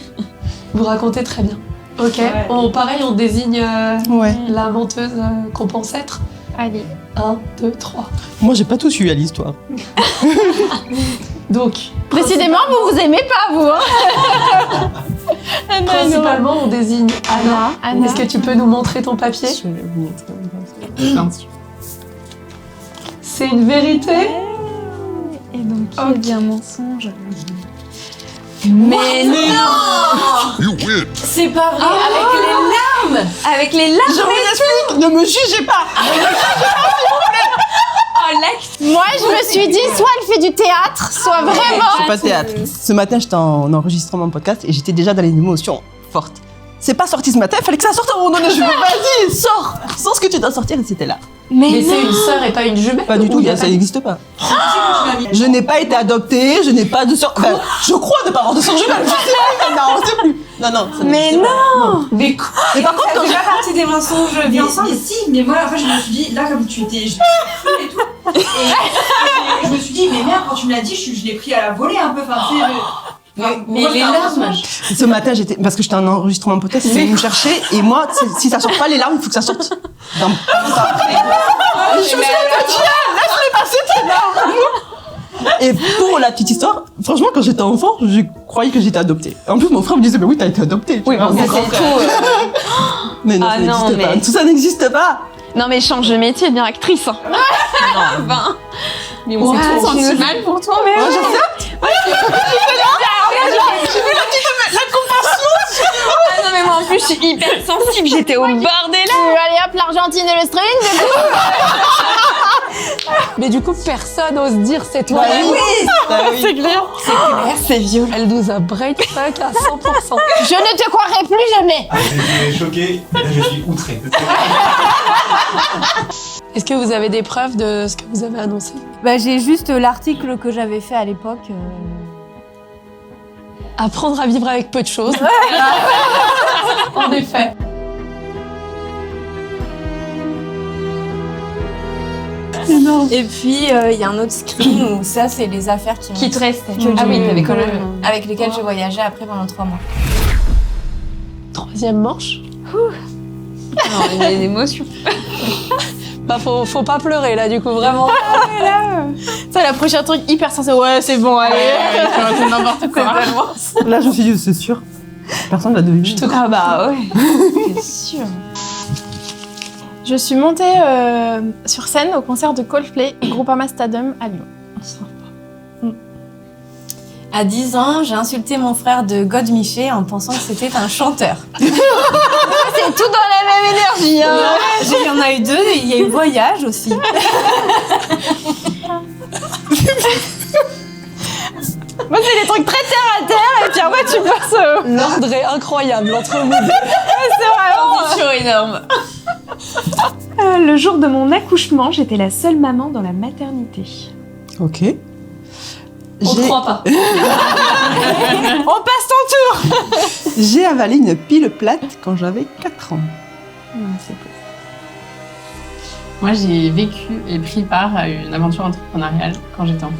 Speaker 2: Vous racontez très bien. Ok,
Speaker 8: Ouais.
Speaker 2: pareil, on désigne
Speaker 3: Ouais.
Speaker 2: la menteuse qu'on pense être.
Speaker 1: Allez.
Speaker 2: 1, 2, 3.
Speaker 3: Moi, j'ai pas tout su à l'histoire.
Speaker 2: Donc,
Speaker 1: Décidément, vous aimez pas, vous, hein.
Speaker 2: principalement, on désigne Anna.
Speaker 1: Anna.
Speaker 2: Est-ce que tu peux nous montrer ton papier ?
Speaker 6: Je vais vous montrer mon papier. Bien sûr.
Speaker 2: C'est une vérité ?
Speaker 7: Et donc, qui a dit un mensonge ?
Speaker 5: Mais non! C'est pas vrai, avec les larmes!
Speaker 7: Avec les larmes.
Speaker 3: Je vous explique, ne me jugez pas.
Speaker 7: Oh, l'acte.
Speaker 1: Moi, je me suis dit, soit elle fait du théâtre, soit
Speaker 3: Je
Speaker 1: vraiment.
Speaker 3: fais pas de théâtre. Ce matin, j'étais en enregistrement de podcast et j'étais déjà dans les émotions fortes. C'est pas sorti ce matin, il fallait que ça sorte à un moment donné. Je me dis, vas-y, sors ce que tu dois sortir et c'était là.
Speaker 2: Mais c'est une sœur et pas une jumelle.
Speaker 3: Pas du tout, ça n'existe pas. Je n'ai pas été adoptée, je n'ai pas de sœur. Enfin, je crois ne pas avoir de sœur jumelle. Je sais pas, non, c'est plus. Non, ça
Speaker 7: Mais
Speaker 3: n'existe pas.
Speaker 7: non.
Speaker 2: Mais quoi ?
Speaker 3: Mais par contre,
Speaker 5: Ça
Speaker 3: quand
Speaker 5: fait déjà partie des mensonges
Speaker 8: Mais,
Speaker 5: bien ensemble.
Speaker 8: mais si, mais moi, après, je me suis dit, là, comme tu étais. Je l'ai pris et tout. Et je me suis dit, mais merde, quand tu me l'as dit, je l'ai pris à la volée un peu. Enfin, tu sais,
Speaker 5: Mais les larmes.
Speaker 3: ce matin, parce que j'étais en enregistrement de podcast, ils me chercher et moi, si ça sort pas les larmes, il faut que ça sorte. Je me suis dit, laisse-les passer tes larmes. Et pour la petite histoire, franchement, quand j'étais enfant, je croyais que j'étais adoptée. En plus, mon frère me disait, mais oui, t'as été adoptée.
Speaker 7: Oui,
Speaker 3: bon,
Speaker 7: ça c'est tout.
Speaker 3: Mais non,
Speaker 7: Ah
Speaker 3: ça
Speaker 7: non,
Speaker 3: n'existe pas.
Speaker 7: mais-
Speaker 3: Tout ça n'existe pas.
Speaker 7: Non, mais change de métier, bien actrice. Hein. Enfin,
Speaker 6: Mais on s'est
Speaker 7: Ouais,
Speaker 6: tous
Speaker 7: tu
Speaker 6: senti
Speaker 7: nous-
Speaker 6: mal pour toi.
Speaker 3: Ouais, je sais.
Speaker 7: ah non, mais moi en plus, je suis hyper sensible. J'étais au bord des larmes.
Speaker 1: Allez hop, l'Argentine et le string, du coup.
Speaker 2: Mais du coup, personne n'ose dire c'est toi.
Speaker 3: Bah oui. Bah oui.
Speaker 1: C'est clair.
Speaker 7: C'est violent.
Speaker 2: Elle nous a break fuck à 100%.
Speaker 1: Je ne te croirai plus jamais.
Speaker 9: J'étais choqué, et là je suis outré.
Speaker 2: Est-ce que vous avez des preuves de ce que vous avez annoncé ?
Speaker 5: Bah, j'ai juste l'article que j'avais fait à l'époque.
Speaker 2: Apprendre à vivre avec peu de choses. En effet.
Speaker 5: Et puis, il y a un autre screen où ça, c'est les affaires
Speaker 7: Qui te restait.
Speaker 5: Que
Speaker 7: Ah
Speaker 5: j'ai-
Speaker 7: oui, t'avais quand même...
Speaker 5: avec lesquelles j'ai voyagé après pendant 3 mois.
Speaker 2: 3e manche.
Speaker 7: Alors, il y a une émotion.
Speaker 2: Bah, faut pas pleurer là, du coup, vraiment.
Speaker 1: Ça, la prochaine truc hyper sensé. Ouais, c'est bon, allez.
Speaker 6: C'est n'importe quoi.
Speaker 3: Là, je me suis dit, c'est sûr. Personne ne l'a deviné.
Speaker 7: Ah bah ouais, c'est sûr.
Speaker 1: Je suis montée sur scène au concert de Coldplay au Groupama Stadium à Lyon.
Speaker 5: À 10 ans, j'ai insulté mon frère de God Miché en pensant que c'était un chanteur.
Speaker 7: C'est tout dans la même énergie, hein.
Speaker 5: Il y en a eu 2, et il y a eu Voyage aussi.
Speaker 1: Moi, c'est des trucs très terre à terre, et puis après, tu passes.
Speaker 2: L'ordre est incroyable entre nous.
Speaker 7: Transition énorme. Le jour de mon accouchement, j'étais la seule maman dans la maternité.
Speaker 3: Ok.
Speaker 2: On te croit pas.
Speaker 1: On passe ton tour.
Speaker 3: J'ai avalé une pile plate quand j'avais 4 ans.
Speaker 6: Moi, j'ai vécu et pris part à une aventure entrepreneuriale quand j'étais enfant.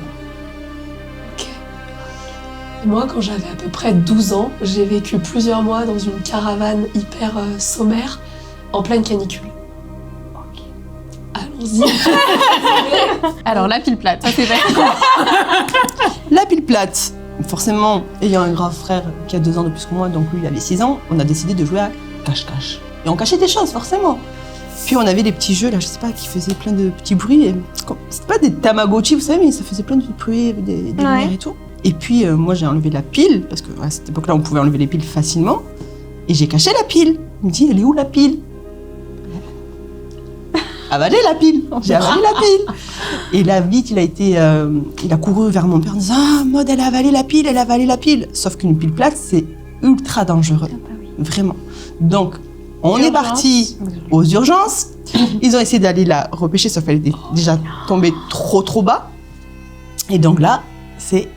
Speaker 2: Et moi, quand j'avais à peu près 12 ans, j'ai vécu plusieurs mois dans une caravane hyper sommaire en pleine canicule. Allons-y.
Speaker 6: Alors, la pile plate, ça c'est vrai.
Speaker 3: La pile plate. Forcément, ayant un grand frère qui a 2 ans de plus que moi, donc lui il avait 6 ans, on a décidé de jouer à cache-cache. Et on cachait des choses, forcément. Puis on avait des petits jeux, là, je sais pas, qui faisaient plein de petits bruits. C'était pas des Tamagotchi, vous savez, mais ça faisait plein de bruits, avec des lumières et tout. Et puis moi j'ai enlevé la pile, parce qu'à cette époque-là on pouvait enlever les piles facilement. Et j'ai caché la pile. Il me dit, elle est où la pile? Avalé la pile. J'ai avalé la pile. Et là, vite, il a couru vers mon père en disant, ah, Maud, elle a avalé la pile, elle a avalé la pile. Sauf qu'une pile plate, c'est ultra dangereux. Vraiment. Donc, on est parti aux urgences. Ils ont essayé d'aller la repêcher, sauf qu'elle était déjà tombée trop bas. Et donc là, c'est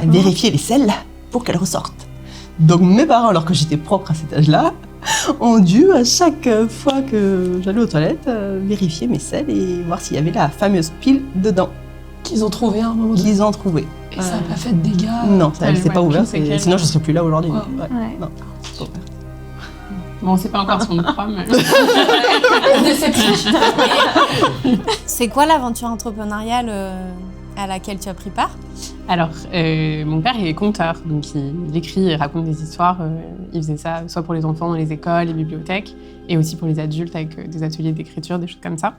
Speaker 3: vérifier les selles pour qu'elle ressorte. Donc mes parents, alors que j'étais propre à cet âge-là, ont dû, à chaque fois que j'allais aux toilettes, vérifier mes selles et voir s'il y avait la fameuse pile dedans.
Speaker 2: Qu'ils ont trouvé à un moment donné.
Speaker 3: Qu'ils ont trouvé.
Speaker 2: Et ça n'a pas fait de dégâts.
Speaker 3: Non, ça ne s'est pas ouvert,
Speaker 6: c'est quel-
Speaker 3: sinon je ne serais plus là aujourd'hui.
Speaker 2: Ouais.
Speaker 3: Ouais. Non.
Speaker 6: Bon, on sait pas encore ce qu'on croit, mais...
Speaker 5: C'est quoi l'aventure entrepreneuriale à laquelle tu as pris part?
Speaker 6: Alors, mon père est conteur, donc il écrit et raconte des histoires. Il faisait ça soit pour les enfants dans les écoles, les bibliothèques, et aussi pour les adultes avec des ateliers d'écriture, des choses comme ça.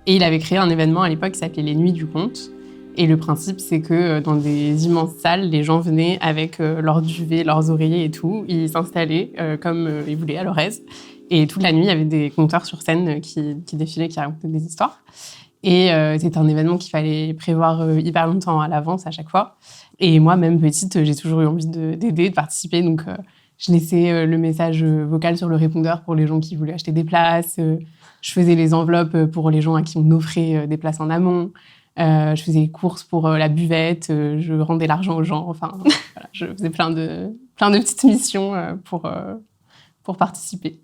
Speaker 6: Et il avait créé un événement à l'époque qui s'appelait les Nuits du Conte. Et le principe, c'est que dans des immenses salles, les gens venaient avec leurs duvets, leurs oreillers et tout. Ils s'installaient comme ils voulaient, à leur aise. Et toute la nuit, il y avait des conteurs sur scène qui défilaient, qui racontaient des histoires. Et c'était un événement qu'il fallait prévoir hyper longtemps à l'avance à chaque fois. Et moi, même petite, j'ai toujours eu envie d'aider, de participer. Donc, je laissais le message vocal sur le répondeur pour les gens qui voulaient acheter des places. Je faisais les enveloppes pour les gens à qui on offrait des places en amont. Je faisais les courses pour la buvette. Je rendais l'argent aux gens. Enfin, voilà, je faisais plein de petites missions pour participer.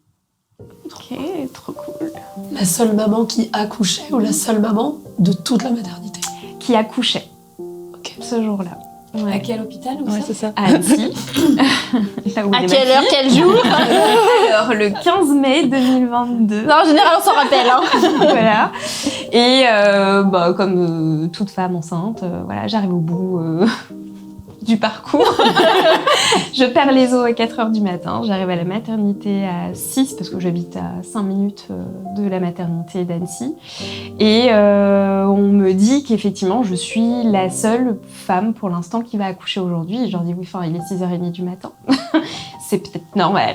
Speaker 7: Ok, trop cool.
Speaker 2: La seule maman qui accouchait ou la seule maman de toute la maternité?
Speaker 7: Qui accouchait ce jour-là.
Speaker 5: À
Speaker 7: Ouais.
Speaker 5: quel hôpital ou
Speaker 7: Ouais,
Speaker 5: ça
Speaker 7: c'est ça. À Annecy. Là où
Speaker 1: À
Speaker 7: est
Speaker 1: quelle
Speaker 7: ma
Speaker 1: heure,
Speaker 7: fille.
Speaker 1: quel jour?
Speaker 7: Alors, le 15 mai 2022.
Speaker 1: Non, en général, on s'en rappelle. Hein.
Speaker 7: Voilà. Et comme toute femme enceinte, voilà, j'arrive au bout du parcours. Je perds les os à 4h du matin. J'arrive à la maternité à 6 parce que j'habite à 5 minutes de la maternité d'Annecy. Et on me dit qu'effectivement, je suis la seule femme pour l'instant qui va accoucher aujourd'hui. Et je leur dis oui, enfin, il est 6h30 du matin. C'est peut-être normal.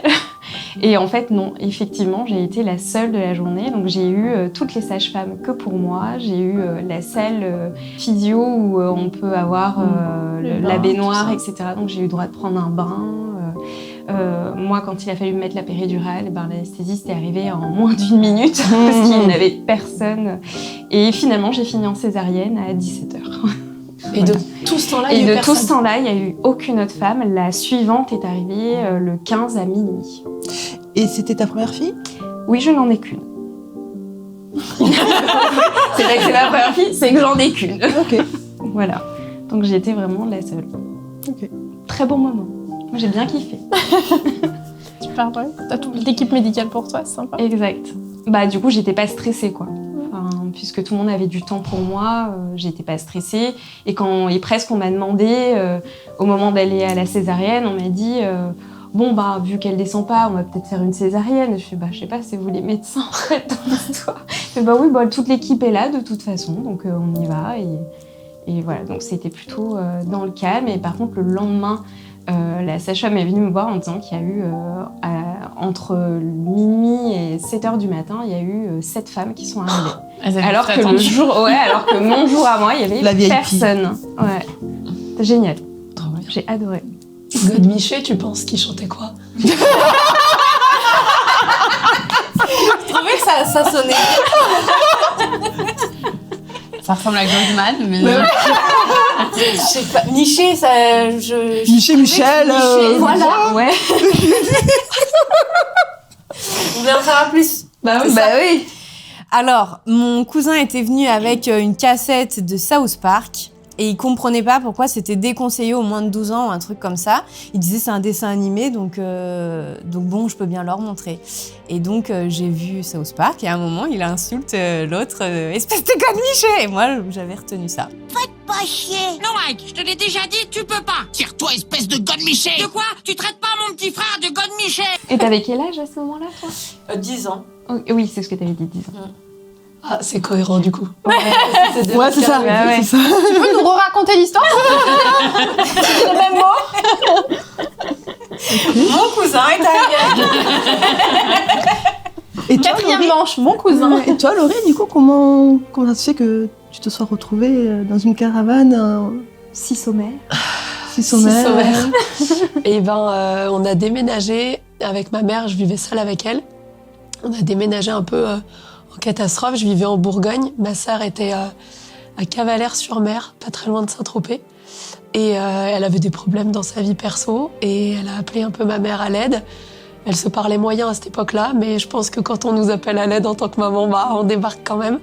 Speaker 7: Et en fait, non, effectivement, j'ai été la seule de la journée. Donc, j'ai eu toutes les sages-femmes que pour moi. J'ai eu la salle physio où on peut avoir la baignoire, etc. Donc, j'ai eu le droit de prendre un bain. Moi, quand il a fallu me mettre la péridurale, l'anesthésiste est arrivé en moins d'1 minute parce qu'il n'avait personne. Et finalement, j'ai fini en césarienne à 17h.
Speaker 2: Et de tout ce temps-là, il y
Speaker 7: Et
Speaker 2: a eu
Speaker 7: de tout
Speaker 2: personne.
Speaker 7: ce temps-là, il n'y a eu aucune autre femme. La suivante est arrivée le 15 à minuit.
Speaker 3: Et c'était ta première fille?
Speaker 7: Oui, je n'en ai qu'une. C'est vrai que c'est ma première fille, c'est que j'en ai qu'une.
Speaker 3: Ok.
Speaker 7: Voilà. Donc j'ai été vraiment la seule.
Speaker 3: Ok.
Speaker 7: Très bon moment. Moi, j'ai bien kiffé.
Speaker 1: Super, ouais. T'as toute l'équipe médicale pour toi, c'est sympa.
Speaker 7: Exact. Bah du coup, j'étais pas stressée quoi. Enfin, puisque tout le monde avait du temps pour moi, j'étais pas stressée. Et presque on m'a demandé au moment d'aller à la césarienne, on m'a dit bon bah vu qu'elle descend pas, on va peut-être faire une césarienne. Je fais bah je sais pas, c'est vous les médecins en fait dans l'histoire. Mais bah oui, bah toute l'équipe est là de toute façon, donc on y va et voilà. Donc c'était plutôt dans le calme. Et par contre le lendemain, la sage-femme est venue me voir en disant qu'il y a eu, entre minuit et 7h du matin, il y a eu 7 femmes qui sont arrivées. Alors que mon jour à moi, il y avait
Speaker 3: La vieille
Speaker 7: personne. Ouais. C'était génial.
Speaker 2: Trop bien.
Speaker 7: J'ai adoré.
Speaker 2: God Miché, tu penses qu'il chantait quoi?
Speaker 5: Je trouvais que ça sonnait.
Speaker 6: Ça ressemble à Goldman, mais...
Speaker 5: Je sais pas. Miché, ça.
Speaker 3: Miché, Michel.
Speaker 5: Miché, voilà.
Speaker 7: Ouais.
Speaker 5: On vient en savoir plus.
Speaker 7: Bah oui.
Speaker 5: Alors, mon cousin était venu avec une cassette de South Park et il comprenait pas pourquoi c'était déconseillé aux moins de 12 ans ou un truc comme ça. Il disait c'est un dessin animé, donc bon, je peux bien leur montrer. Et donc, j'ai vu South Park et à un moment, il insulte l'autre, espèce de godemiché. Et moi, j'avais retenu ça.
Speaker 10: Pas chier. Non, Mike, je te l'ai déjà dit, tu peux pas. Tire-toi, espèce de godemiché. De quoi? Tu traites pas mon petit frère de godemiché.
Speaker 7: Et t'avais quel âge à ce moment-là, toi?
Speaker 5: 10 ans.
Speaker 7: Oh, oui, c'est ce que t'avais dit, 10 ans.
Speaker 2: Ah, c'est cohérent du coup.
Speaker 3: Ouais, c'est ça.
Speaker 7: Ouais.
Speaker 3: C'est ça.
Speaker 1: Tu peux nous raconter l'histoire? C'est le même mot.
Speaker 5: Mon cousin est arrivé.
Speaker 3: Et toi,
Speaker 1: Quatrième
Speaker 3: Laurie-
Speaker 1: manche, mon cousin.
Speaker 3: Et toi, Laurie, du coup, comment ça se fait que tu te sois retrouvée dans une caravane
Speaker 7: 6 sommaires.
Speaker 3: 6 sommaires.
Speaker 2: Et on a déménagé avec ma mère, je vivais seule avec elle. On a déménagé un peu en catastrophe, je vivais en Bourgogne. Ma sœur était à Cavalère-sur-Mer, pas très loin de Saint-Tropez. Et elle avait des problèmes dans sa vie perso et elle a appelé un peu ma mère à l'aide. Elle se parlait moyen à cette époque-là, mais je pense que quand on nous appelle à l'aide en tant que maman, on débarque quand même.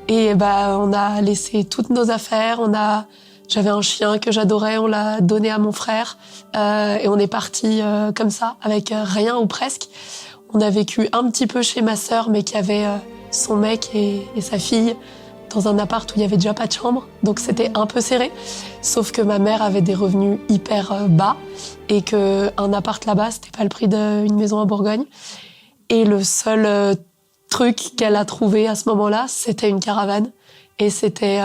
Speaker 2: Et on a laissé toutes nos affaires, j'avais un chien que j'adorais, on l'a donné à mon frère et on est parti comme ça, avec rien ou presque. On a vécu un petit peu chez ma sœur, mais qui avait son mec et sa fille dans un appart où il y avait déjà pas de chambre, donc c'était un peu serré. Sauf que ma mère avait des revenus hyper bas et que un appart là-bas, c'était pas le prix d'une maison à Bourgogne. Et le seul truc qu'elle a trouvé à ce moment-là, c'était une caravane. Et c'était,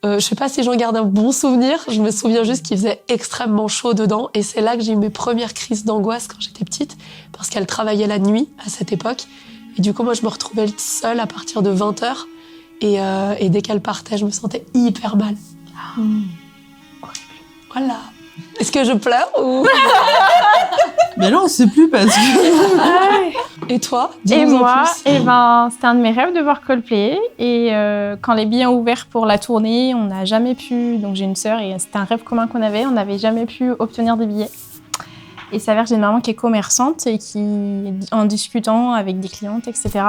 Speaker 2: je sais pas si j'en garde un bon souvenir. Je me souviens juste qu'il faisait extrêmement chaud dedans. Et c'est là que j'ai eu mes premières crises d'angoisse quand j'étais petite, parce qu'elle travaillait la nuit à cette époque. Et du coup, moi, je me retrouvais seule à partir de 20h. Et dès qu'elle partait, je me sentais hyper mal. Voilà. Est-ce que je pleure ou...
Speaker 3: Mais là, on sait plus parce que...
Speaker 2: Et toi?
Speaker 1: Et
Speaker 2: Dis-nous en
Speaker 1: moi,
Speaker 2: plus.
Speaker 1: c'était un de mes rêves de voir Coldplay. Et quand les billets ont ouvert pour la tournée, on n'a jamais pu. Donc j'ai une sœur et c'était un rêve commun qu'on avait. On n'avait jamais pu obtenir des billets. Et il s'avère que j'ai une maman qui est commerçante et qui, en discutant avec des clientes, etc.,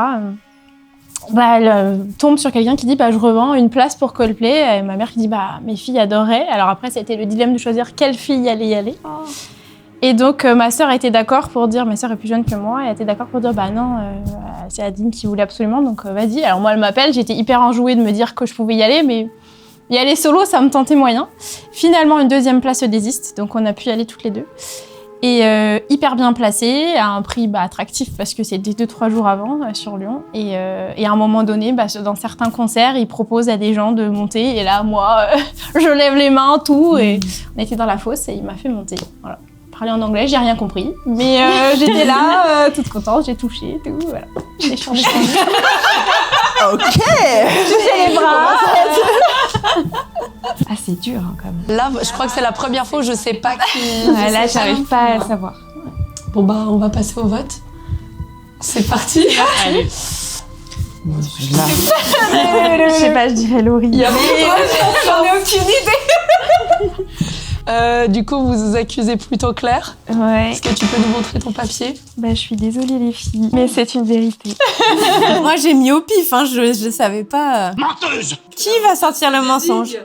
Speaker 1: elle tombe sur quelqu'un qui dit je revends une place pour Coldplay. Et ma mère qui dit mes filles adoreraient. Alors après, c'était le dilemme de choisir quelle fille allait y aller. Oh. Et donc ma sœur était d'accord pour dire, ma sœur est plus jeune que moi, elle était d'accord pour dire non, c'est Adine qui voulait absolument, donc vas-y. Alors moi elle m'appelle, j'étais hyper enjouée de me dire que je pouvais y aller, mais y aller solo ça me tentait moyen. Finalement une deuxième place se désiste, donc on a pu y aller toutes les deux. Et hyper bien placée, à un prix attractif parce que c'était 2-3 jours avant sur Lyon. Et à un moment donné, dans certains concerts, ils proposent à des gens de monter. Et là, moi, je lève les mains, tout. Et on était dans la fosse et il m'a fait monter. Voilà. Parler en anglais, j'ai rien compris. Mais j'étais là, toute contente, j'ai touché, tout. Voilà. Et je suis redescendue.
Speaker 3: Ok.
Speaker 1: Touché les bras.
Speaker 7: Ah, c'est dur quand même.
Speaker 2: Là, je crois que c'est la première fois où je sais pas qui...
Speaker 7: Ouais, là, j'arrive pas à savoir.
Speaker 2: Bon, on va passer au vote. C'est parti.
Speaker 6: Allez.
Speaker 1: Je sais pas, je dirais Laurie.
Speaker 2: Il y a
Speaker 5: J'en ai aucune idée.
Speaker 2: Du coup, vous vous accusez plutôt Claire.
Speaker 7: Ouais.
Speaker 2: Est-ce que tu peux nous montrer ton papier?
Speaker 7: Bah, je suis désolée, les filles, mais c'est une vérité.
Speaker 5: Moi, j'ai mis au pif, hein, je savais pas.
Speaker 10: Menteuse!
Speaker 5: Qui va sortir le mensonge?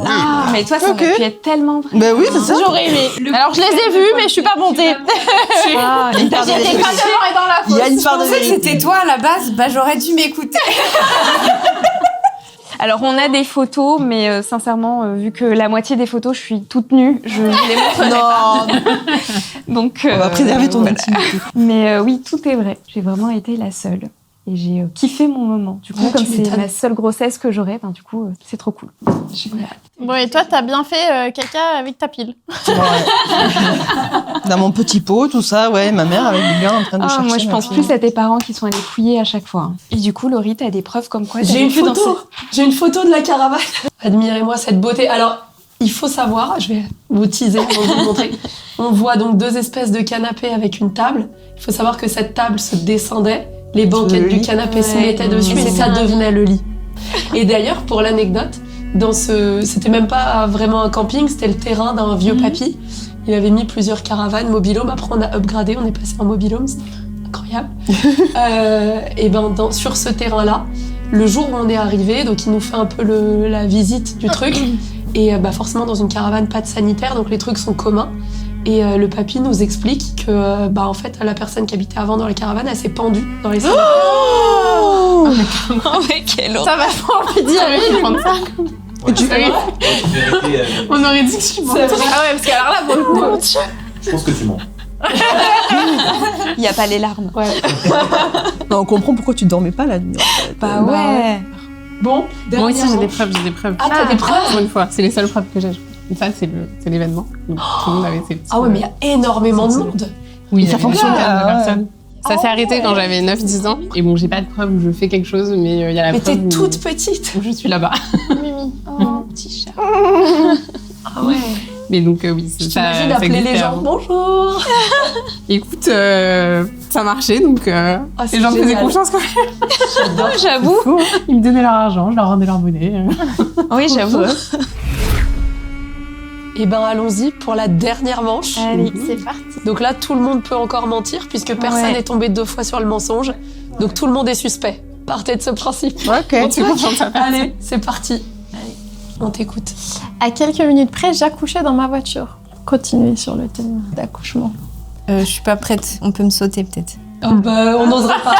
Speaker 7: Ah, mais toi, ça aurait pu être tellement vrai.
Speaker 3: Ben oui, c'est ça.
Speaker 1: J'aurais aimé. Alors je les ai vus, mais je suis pas montée.
Speaker 7: Ah,
Speaker 3: Une part de
Speaker 1: J'étais
Speaker 3: vérité.
Speaker 1: pas tellement dans la
Speaker 3: Il y a une
Speaker 5: Je
Speaker 3: part de
Speaker 5: pensais que
Speaker 3: vérité.
Speaker 5: c'était toi à la base, bah j'aurais dû m'écouter.
Speaker 7: Alors, on a des photos, mais sincèrement, vu que la moitié des photos, je suis toute nue, je les montrerai pas.
Speaker 3: Non,
Speaker 7: Donc,
Speaker 3: on va préserver ton
Speaker 7: voilà.
Speaker 3: intimité.
Speaker 7: Mais oui, tout est vrai. J'ai vraiment été la seule. Et j'ai kiffé mon moment. Du coup,
Speaker 2: Ouais,
Speaker 7: comme
Speaker 2: tu
Speaker 7: c'est
Speaker 2: m'étonnes.
Speaker 7: ma seule grossesse que j'aurai, ben, du coup, c'est trop cool. Voilà.
Speaker 1: Bon, et toi, t'as bien fait caca avec ta pile.
Speaker 3: Ouais. Dans mon petit pot, tout ça, ouais, ma mère avec des gars en train de
Speaker 7: Ah,
Speaker 3: chercher.
Speaker 7: moi, je
Speaker 3: ma
Speaker 7: pense
Speaker 3: fille.
Speaker 7: plus à tes parents qui sont allés fouiller à chaque fois. Et du coup, Laurie, t'as des preuves comme quoi
Speaker 2: J'ai une
Speaker 7: vécu dans
Speaker 2: photo. J'ai une photo de la caravane. Admirez-moi cette beauté. Alors, il faut savoir, je vais vous teaser avant de vous montrer. On voit donc 2 espèces de canapés avec une table. Il faut savoir que cette table se descendait, les banquettes
Speaker 3: Le
Speaker 2: du
Speaker 3: lit.
Speaker 2: canapé se
Speaker 7: Ouais.
Speaker 2: mettaient dessus et ça devenait le lit. Et d'ailleurs, pour l'anecdote, c'était même pas vraiment un camping, c'était le terrain d'un vieux papy. Il avait mis plusieurs caravanes, mobil-home. Après, on a upgradé, on est passé en mobil-home, c'était incroyable. Et ben, sur ce terrain-là, le jour où on est arrivé, donc il nous fait un peu la visite du truc. Et bah, forcément, dans une caravane, pas de sanitaire, donc les trucs sont communs. Et le papy nous explique que, bah, en fait, la personne qui habitait avant dans la caravane, elle s'est pendue dans les salles.
Speaker 7: Oh, mais quelle horreur.
Speaker 1: Ça va pas envie de dire.
Speaker 6: On aurait dit que je suis morte.
Speaker 1: Ah ouais, parce qu'alors là, pour le coup.
Speaker 9: Je pense que tu mens.
Speaker 7: Il n'y a pas les larmes.
Speaker 2: Ouais.
Speaker 3: Non, on comprend pourquoi tu dormais pas la nuit. en fait.
Speaker 7: Bah ouais.
Speaker 2: Bon,
Speaker 6: Moi aussi, j'ai des
Speaker 2: dernièrement-
Speaker 6: preuves.
Speaker 2: Ah, t'as des preuves?
Speaker 6: Pour une fois, c'est les seules preuves que j'ai. Et ça, c'est l'événement. Donc, tout le monde avait ses petits.
Speaker 2: Ah ouais, mais il y a énormément de monde.
Speaker 6: Oui,
Speaker 3: Et ça fonctionne,
Speaker 6: de
Speaker 3: ouais.
Speaker 6: personnes. Ça s'est arrêté quand j'avais 9-10 ans. Et bon, j'ai pas de preuve où je fais quelque chose, mais il y a la
Speaker 2: Mais
Speaker 6: preuve
Speaker 2: t'es
Speaker 6: où
Speaker 2: toute petite.
Speaker 6: où je suis là-bas.
Speaker 1: Mimi.
Speaker 7: Oh, petit chat.
Speaker 2: Ah ouais.
Speaker 6: Mais donc, oui,
Speaker 2: Je
Speaker 6: ça
Speaker 2: t'imagine appeler les
Speaker 6: existait
Speaker 2: gens.
Speaker 6: avant.
Speaker 2: Bonjour.
Speaker 6: Écoute, ça marchait, donc
Speaker 2: Ah, c'est
Speaker 6: les gens me faisaient
Speaker 2: génial.
Speaker 6: confiance quand même.
Speaker 7: J'avoue.
Speaker 6: Ils me donnaient leur argent, je leur rendais leur monnaie.
Speaker 7: Oui, j'avoue.
Speaker 2: Et ben allons-y pour la dernière manche.
Speaker 7: Allez.
Speaker 1: C'est parti.
Speaker 2: Donc là, tout le monde peut encore mentir puisque personne
Speaker 7: Ouais.
Speaker 2: n'est tombé 2 fois sur le mensonge. Donc tout le monde est suspect. Partez de ce principe.
Speaker 3: Ok.
Speaker 6: Tu confiance à personne.
Speaker 2: Allez, c'est parti. On t'écoute.
Speaker 1: À quelques minutes près, j'accouchais dans ma voiture. Continuez sur le thème d'accouchement.
Speaker 5: Je suis pas prête, on peut me sauter peut-être.
Speaker 2: Oh bah, on n'osera pas.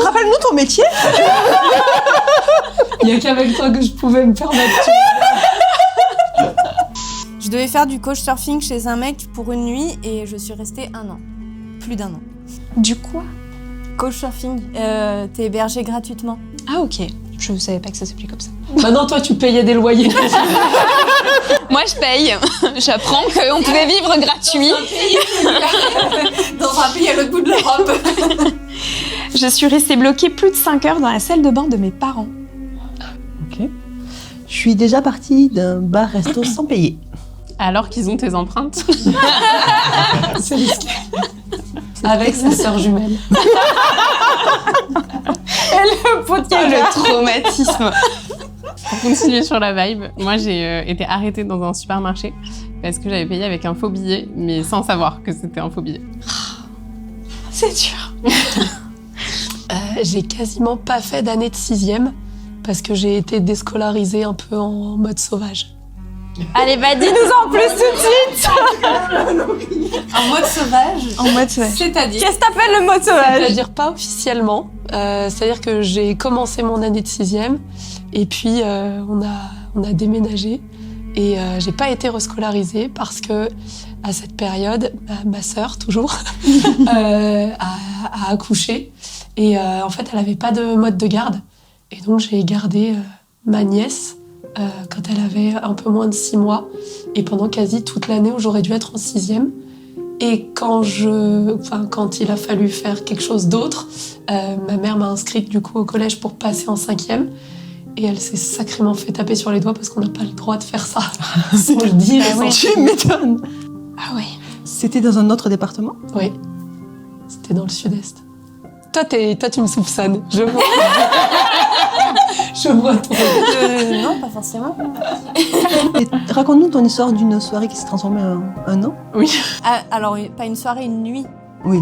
Speaker 3: Rappelle-nous ton métier.
Speaker 2: Il y a qu'avec toi que je pouvais me permettre.
Speaker 5: Je devais faire du couchsurfing chez un mec pour une nuit et je suis restée 1 an. Plus d'1 an.
Speaker 1: Du quoi?
Speaker 5: Couchsurfing, t'es hébergé gratuitement.
Speaker 7: Ah, ok. Je savais pas que ça s'appelait comme ça.
Speaker 2: Maintenant, toi, tu payais des loyers.
Speaker 7: Moi, je paye. J'apprends qu'on pouvait vivre gratuit.
Speaker 5: Dans un pays à l'autre bout de l'Europe.
Speaker 7: Je suis restée bloquée plus de 5 heures dans la salle de bain de mes parents.
Speaker 3: Je suis déjà partie d'un bar-resto sans payer.
Speaker 6: Alors qu'ils ont tes empreintes.
Speaker 2: C'est risqué. Avec sa sœur jumelle.
Speaker 7: Le traumatisme.
Speaker 6: Pour continuer sur la vibe, moi j'ai été arrêtée dans un supermarché parce que j'avais payé avec un faux billet, mais sans savoir que c'était un faux billet.
Speaker 7: C'est dur.
Speaker 2: J'ai quasiment pas fait d'année de 6e parce que j'ai été déscolarisée un peu en mode sauvage.
Speaker 1: Allez, bah dis-nous en plus tout de suite.
Speaker 5: En mode sauvage.
Speaker 7: En mode, ouais.
Speaker 5: C'est-à-dire.
Speaker 1: Qu'est-ce que t'appelles le mot sauvage?
Speaker 2: C'est-à-dire pas officiellement. C'est-à-dire que j'ai commencé mon année de 6e et puis on a déménagé et j'ai pas été rescolarisée parce que à cette période, ma sœur toujours a accouché et en fait elle avait pas de mode de garde et donc j'ai gardé ma nièce quand elle avait un peu moins de 6 mois et pendant quasi toute l'année où j'aurais dû être en 6e. Et quand il a fallu faire quelque chose d'autre, ma mère m'a inscrite du coup au collège pour passer en 5e. Et elle s'est sacrément fait taper sur les doigts parce qu'on n'a pas le droit de faire ça. Faut le dire.
Speaker 3: Tu m'étonnes.
Speaker 7: Ah ouais.
Speaker 3: C'était dans un autre département?
Speaker 2: Oui. C'était dans le sud-est. Toi, tu me soupçonnes. Je vois. Je vois ton...
Speaker 5: Non, pas forcément.
Speaker 3: Et raconte-nous ton histoire d'une soirée qui s'est transformée en un an.
Speaker 6: Oui.
Speaker 5: Ah, alors, pas une soirée, une nuit.
Speaker 3: Oui.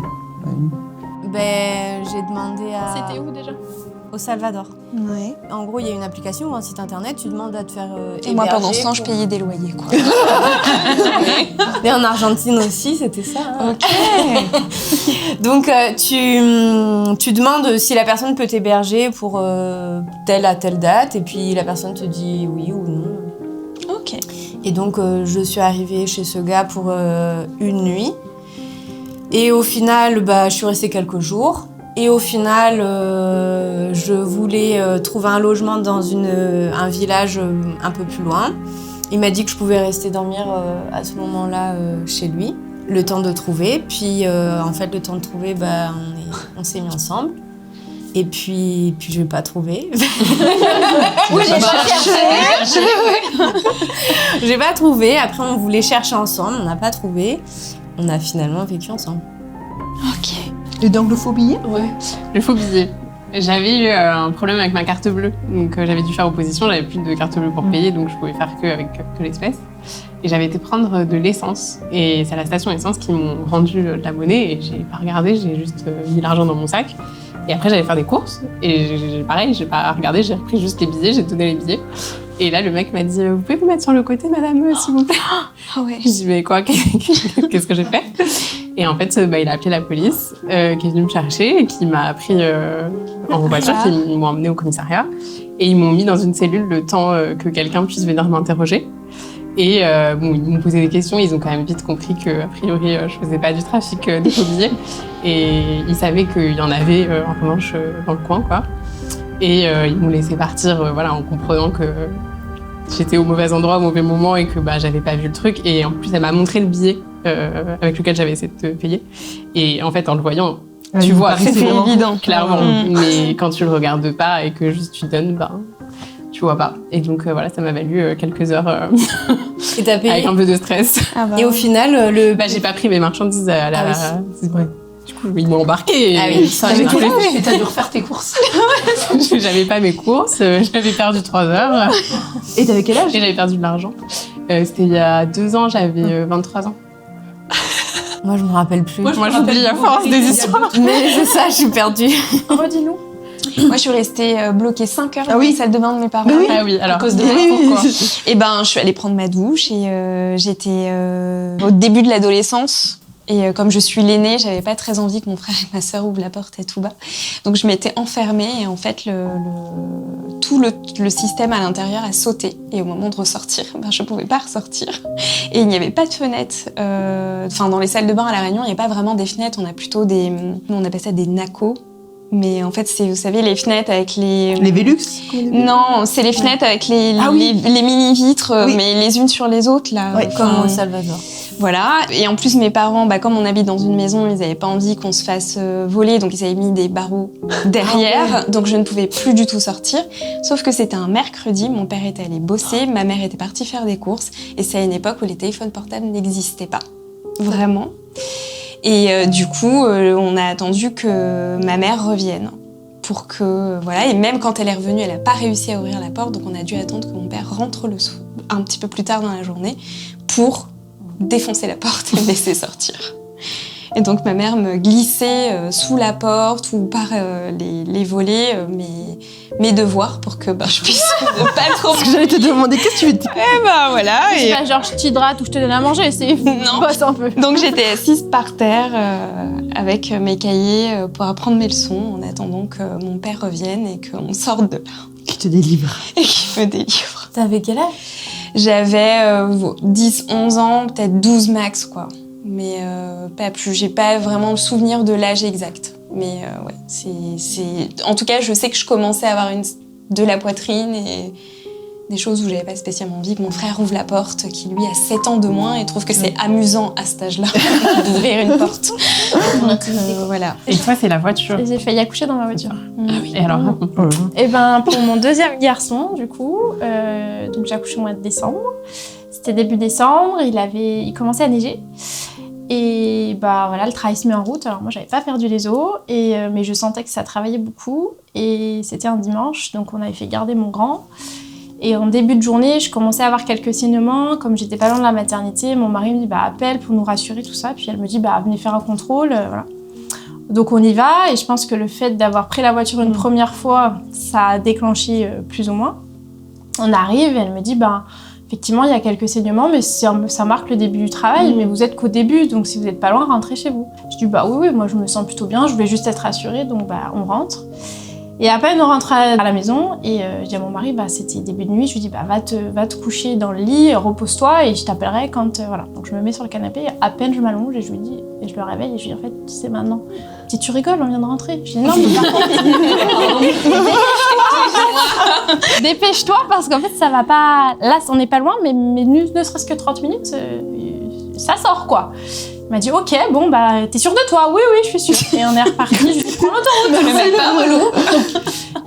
Speaker 5: Ben, j'ai demandé à...
Speaker 1: C'était où déjà?
Speaker 5: Au Salvador.
Speaker 7: Ouais.
Speaker 5: En gros, il y a une application ou un site internet, tu demandes à te faire
Speaker 7: Et moi, pendant ce temps,
Speaker 5: pour-
Speaker 7: je payais des loyers, quoi.
Speaker 5: Et en Argentine aussi, c'était ça. Hein.
Speaker 7: Ok.
Speaker 5: Donc, tu demandes si la personne peut t'héberger pour telle à telle date, et puis la personne te dit oui ou non.
Speaker 7: Ok.
Speaker 5: Et donc, je suis arrivée chez ce gars pour une nuit. Et au final, je suis restée quelques jours. Et au final, je voulais trouver un logement dans un village un peu plus loin. Il m'a dit que je pouvais rester dormir à ce moment-là chez lui, le temps de trouver. Puis en fait, le temps de trouver, on s'est mis ensemble. Et puis je n'ai pas trouvé.
Speaker 7: Oui, j'ai cherché.
Speaker 5: J'ai pas trouvé. Après, on voulait chercher ensemble. On n'a pas trouvé. On a finalement vécu ensemble.
Speaker 7: Ok.
Speaker 3: Et donc le faux billet?
Speaker 2: Ouais.
Speaker 6: Le faux billet. J'avais eu un problème avec ma carte bleue, donc j'avais dû faire opposition, j'avais plus de carte bleue pour payer, donc je pouvais faire que l'espèce. Et j'avais été prendre de l'essence, et c'est à la station essence qu'ils m'ont rendu de la monnaie, et j'ai pas regardé, j'ai juste mis l'argent dans mon sac. Et après j'allais faire des courses, et pareil, j'ai pas regardé, j'ai repris juste les billets, j'ai donné les billets. Et là le mec m'a dit « Vous pouvez vous mettre sur le côté, madame, s'il vous plaît ?»
Speaker 7: Ah ouais.
Speaker 6: Je dis « Mais quoi, qu'est-ce que j'ai fait ?» Et en fait, il a appelé la police, qui est venue me chercher et qui m'a pris en voiture, qui m'ont emmené au commissariat. Et ils m'ont mis dans une cellule le temps que quelqu'un puisse venir m'interroger. Et ils m'ont posé des questions. Ils ont quand même vite compris qu'a priori, je faisais pas du trafic de faux billets. Et ils savaient qu'il y en avait en revanche dans le coin, quoi. Et ils m'ont laissé partir, en comprenant que j'étais au mauvais endroit au mauvais moment et que j'avais pas vu le truc. Et en plus, elle m'a montré le billet avec lequel j'avais essayé de payer. Et en fait, en le voyant, tu vois,
Speaker 7: c'est évident.
Speaker 6: Clairement. Mais quand tu le regardes pas et que juste tu donnes, tu vois pas. Et donc ça m'a valu quelques heures
Speaker 5: Et t'as payé?
Speaker 6: avec un peu de stress.
Speaker 7: Ah bah.
Speaker 5: Et au final,
Speaker 6: j'ai pas pris mes marchandises à la...
Speaker 5: Ah oui.
Speaker 6: C'est vrai. Du coup, ils m'ont embarqué. Et
Speaker 5: Ah oui, ça
Speaker 6: j'ai
Speaker 5: avait
Speaker 6: tout
Speaker 5: tout
Speaker 6: fait.
Speaker 2: Et t'as dû refaire tes courses.
Speaker 6: J'avais pas mes courses, j'avais perdu 3 heures.
Speaker 3: Et t'avais quel âge?
Speaker 6: Et j'avais perdu de l'argent. C'était il y a 2 ans, j'avais 23 ans.
Speaker 5: moi, je me rappelle plus.
Speaker 2: Moi, je
Speaker 6: Moi,
Speaker 2: me rappelle
Speaker 6: j'oublie à
Speaker 2: de
Speaker 6: force
Speaker 2: mon
Speaker 6: des
Speaker 2: été,
Speaker 6: histoires.
Speaker 5: Mais c'est ça, je suis perdue.
Speaker 1: Redis-nous.
Speaker 7: Moi, je suis restée bloquée 5 heures dans
Speaker 3: oui.
Speaker 7: la salle de bain de mes parents.
Speaker 3: Oui.
Speaker 6: Ah oui, alors.
Speaker 2: À cause de
Speaker 6: pourquoi
Speaker 7: Et je suis allée prendre ma douche et j'étais au début de l'adolescence. Et comme je suis l'aînée, j'avais pas très envie que mon frère et ma sœur ouvrent la porte à tout bas. Donc je m'étais enfermée et en fait tout le système à l'intérieur a sauté. Et au moment de ressortir, je pouvais pas ressortir. Et il n'y avait pas de fenêtres. Dans les salles de bain à La Réunion, il n'y a pas vraiment des fenêtres. On a plutôt nous on appelle ça des nacos. Mais en fait, c'est, vous savez, les fenêtres avec les...
Speaker 3: Les Velux?
Speaker 7: Non, c'est les fenêtres avec les mini-vitres,
Speaker 3: Oui.
Speaker 7: mais les unes sur les autres, là.
Speaker 3: Oui.
Speaker 5: Comme au Salvador.
Speaker 7: Voilà. Et en plus, mes parents, comme on habite dans une maison, ils n'avaient pas envie qu'on se fasse voler, donc ils avaient mis des barreaux derrière. Donc je ne pouvais plus du tout sortir. Sauf que c'était un mercredi, mon père était allé bosser, ma mère était partie faire des courses. Et c'est à une époque où les téléphones portables n'existaient pas. Vraiment. Et du coup, on a attendu que ma mère revienne. Pour que, et même quand elle est revenue, elle n'a pas réussi à ouvrir la porte. Donc on a dû attendre que mon père rentre un petit peu plus tard dans la journée pour défoncer la porte et me laisser sortir. Et donc ma mère me glissait sous la porte ou par les volets mes devoirs pour que je puisse pas trop...
Speaker 3: Parce que j'allais te demander, qu'est-ce que tu veux dire?
Speaker 7: Voilà.
Speaker 1: C'est pas genre je t'hydrate ou je te donne à manger, c'est
Speaker 7: Non.
Speaker 1: bosse un peu.
Speaker 7: Donc j'étais assise par terre avec mes cahiers pour apprendre mes leçons en attendant que mon père revienne et qu'on sorte de là.
Speaker 3: Qui te délivre.
Speaker 7: Et qu'il me délivre.
Speaker 5: T'avais quel âge?
Speaker 7: J'avais 10, 11 ans, peut-être 12 max, quoi. Mais pas plus. J'ai pas vraiment le souvenir de l'âge exact. Mais en tout cas, je sais que je commençais à avoir de la poitrine et des choses où j'avais pas spécialement envie que mon frère ouvre la porte, qui lui a 7 ans de moins et trouve que c'est amusant à cet âge-là d'ouvrir une porte. Donc voilà.
Speaker 6: Et toi, c'est la voiture.
Speaker 1: J'ai failli accoucher dans ma voiture.
Speaker 7: Ah oui.
Speaker 6: Et alors,
Speaker 1: Et pour mon deuxième garçon, du coup, donc j'ai accouché au mois de décembre. C'était début décembre, il commençait à neiger. Et bah voilà, le travail se met en route. Alors moi, j'avais pas perdu les os, mais je sentais que ça travaillait beaucoup. Et c'était un dimanche, donc on avait fait garder mon grand. Et en début de journée, je commençais à avoir quelques saignements. Comme j'étais pas loin de la maternité, mon mari me dit appelle pour nous rassurer, tout ça. Puis elle me dit venez faire un contrôle. Voilà. Donc on y va. Et je pense que le fait d'avoir pris la voiture une première fois, ça a déclenché plus ou moins. On arrive et elle me dit effectivement, il y a quelques saignements, mais ça marque le début du travail. Mais vous êtes qu'au début, donc si vous n'êtes pas loin, rentrez chez vous. Je dis oui, moi je me sens plutôt bien. Je voulais juste être rassurée, donc on rentre. Et à peine on rentre à la maison et je dis à mon mari, c'était début de nuit, je lui dis va te coucher dans le lit, repose-toi et je t'appellerai quand voilà. Donc je me mets sur le canapé, et à peine je m'allonge et je lui dis et je le réveille et je lui dis en fait c'est maintenant. Il dit tu rigoles, on vient de rentrer. Je dis non mais par contre dépêche-toi parce qu'en fait ça va pas. Là on n'est pas loin mais ne serait-ce que 30 minutes ça sort quoi. Il m'a dit ok t'es sûre de toi? Oui je suis sûre. Et on est reparti, je lui prends l'autoroute.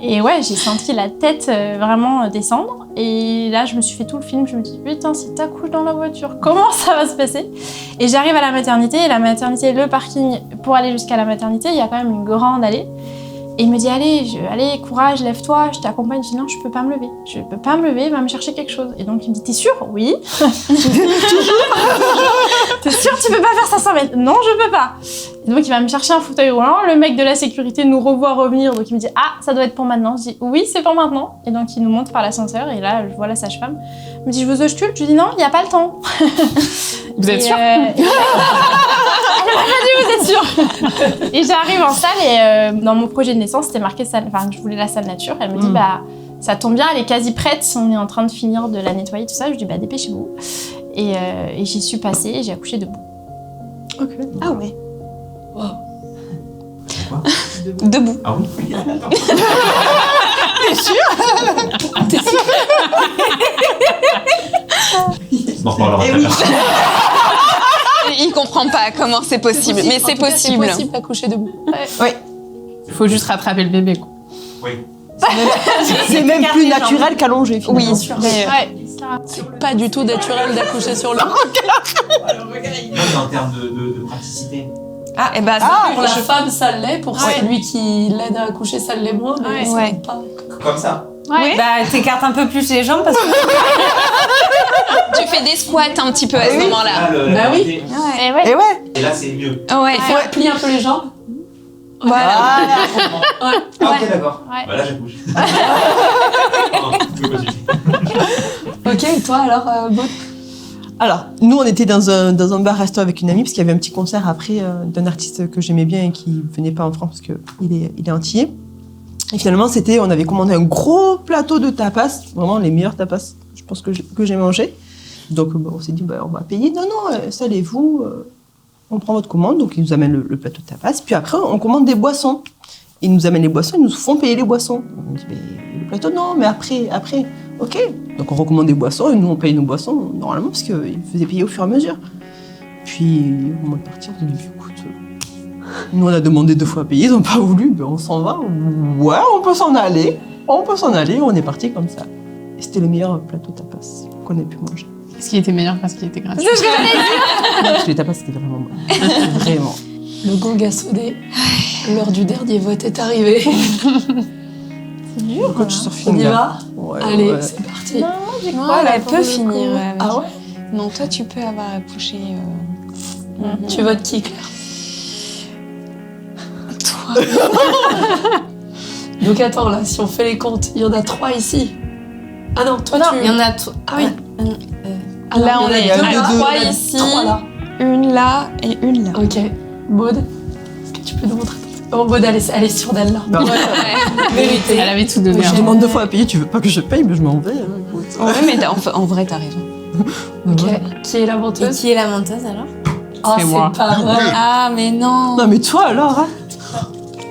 Speaker 1: Et ouais, j'ai senti la tête vraiment descendre. Et là je me suis fait tout le film, je me dis putain si t'accouches dans la voiture, comment ça va se passer? Et j'arrive à la maternité, et la maternité, le parking pour aller jusqu'à la maternité, il y a quand même une grande allée. Et il me dit allez, courage, lève-toi, je t'accompagne. Je dis non, je peux pas me lever, va me chercher quelque chose. Et donc il me dit t'es sûre? Oui. T'es sûre tu peux pas faire ça sans m'aider? Non, je peux pas. Et donc il va me chercher un fauteuil roulant, le mec de la sécurité nous revoit revenir, donc il me dit ça doit être pour maintenant. Je dis oui, c'est pour maintenant. Et donc il nous monte par l'ascenseur et là je vois la sage-femme. Il me dit je vous ausculte? Je lui dis non, il y a pas le temps.
Speaker 6: Vous êtes sûre?
Speaker 1: Elle m'a dit vous êtes sûre? Et j'arrive en salle et dans mon projet de naissance c'était marqué salle, je voulais la salle nature. Elle me dit ça tombe bien, elle est quasi prête, on est en train de finir de la nettoyer tout ça. Je lui dis dépêchez-vous. Et j'y suis passée et j'ai accouché debout.
Speaker 3: Ok.
Speaker 1: Ah ouais.
Speaker 3: Wow.
Speaker 9: Quoi?
Speaker 7: Debout.
Speaker 9: Ah oui.
Speaker 3: T'es sûre? T'es sûre?
Speaker 9: On en reparlera
Speaker 3: Eh
Speaker 9: tout à
Speaker 3: oui.
Speaker 9: l'heure.
Speaker 7: Il comprend pas comment c'est possible, mais c'est possible.
Speaker 2: C'est possible d'accoucher debout.
Speaker 3: Ouais.
Speaker 6: Faut juste rattraper le bébé quoi.
Speaker 9: Oui.
Speaker 3: C'est même plus naturel qu'allongé finalement.
Speaker 7: Oui, mais,
Speaker 2: C'est pas du tout naturel d'accoucher sur le
Speaker 9: En termes de praticité.
Speaker 2: pour la femme, ça l'est. Pour celui qui l'aide à accoucher, ça l'est moins. Mais ça l'est pas.
Speaker 9: Comme ça.
Speaker 5: Ouais. T'écartes un peu plus les jambes parce que
Speaker 7: tu fais des squats un petit peu à ce moment-là.
Speaker 9: Là,
Speaker 2: oui.
Speaker 3: Et ouais.
Speaker 9: Et là, c'est mieux.
Speaker 7: Ouais.
Speaker 2: Plie un peu les jambes.
Speaker 7: Voilà.
Speaker 9: Ah, ok, d'accord.
Speaker 1: Ouais.
Speaker 9: Là, j'accouche. Pardon, je peux continuer.
Speaker 2: Ok, et toi alors, Maud?
Speaker 3: Alors, nous, on était dans un bar-resto avec une amie, parce qu'il y avait un petit concert après d'un artiste que j'aimais bien et qui venait pas en France, parce qu'il est antillais. Et finalement, on avait commandé un gros plateau de tapas, vraiment les meilleurs tapas, je pense que j'ai mangé. Donc, on s'est dit, on va payer. Non, installez-vous, on prend votre commande. Donc, ils nous amènent le plateau de tapas. Puis après, on commande des boissons. Ils nous amènent les boissons, ils nous font payer les boissons. On dit, le plateau, non, mais après. Ok. Donc, on recommande des boissons et nous, on paye nos boissons normalement parce qu'ils faisaient payer au fur et à mesure. Puis, au moment de partir, on s'est dit, écoute, nous, on a demandé 2 fois à payer, ils n'ont pas voulu, on s'en va. Ouais, on peut s'en aller. On est parti comme ça. Et c'était le meilleur plateau de tapas qu'on ait pu manger.
Speaker 6: Ce qui était meilleur parce qu'il était gratuit.
Speaker 1: C'est ce que j'allais dire.
Speaker 3: Parce que les tapas, c'était vraiment bon. Vraiment.
Speaker 2: Le gong a sonné. L'heure du dernier vote est arrivée.
Speaker 1: C'est dur.
Speaker 3: Coach sur
Speaker 2: On y va?
Speaker 3: Ouais,
Speaker 2: Allez,
Speaker 3: ouais.
Speaker 2: c'est parti.
Speaker 1: Non, j'y
Speaker 7: Moi,
Speaker 1: crois.
Speaker 7: elle peut finir. avec.
Speaker 2: Ah ouais?
Speaker 7: Non, toi, tu peux avoir accouché.
Speaker 2: Tu votes qui, Claire?
Speaker 7: Toi.
Speaker 2: Donc attends, là, si on fait les comptes, il y en a 3 ici. Ah non, toi,
Speaker 5: il y en a
Speaker 2: Ah oui.
Speaker 7: Là,
Speaker 2: il y en
Speaker 7: on
Speaker 2: a
Speaker 7: est
Speaker 2: deux
Speaker 7: à
Speaker 2: là,
Speaker 7: 3
Speaker 2: il y en a
Speaker 7: ici,
Speaker 2: 3 là.
Speaker 7: une là et une là.
Speaker 2: Ok. Maud, est-ce que tu peux nous montrer? Oh, Maud, elle est sûre d'elle là.
Speaker 3: Non.
Speaker 2: Vérité.
Speaker 6: Elle avait tout donné.
Speaker 3: Je demande 2 fois à payer, tu veux pas que je paye, mais je m'en vais. Écoute.
Speaker 7: Ouais, mais en vrai, t'as raison.
Speaker 2: Ok. Qui est la
Speaker 5: Et
Speaker 2: menteuse?
Speaker 5: qui est la menteuse alors?
Speaker 2: Ah,
Speaker 6: C'est moi.
Speaker 2: c'est pas vrai.
Speaker 7: Ah, mais non.
Speaker 3: Non, mais toi alors, hein.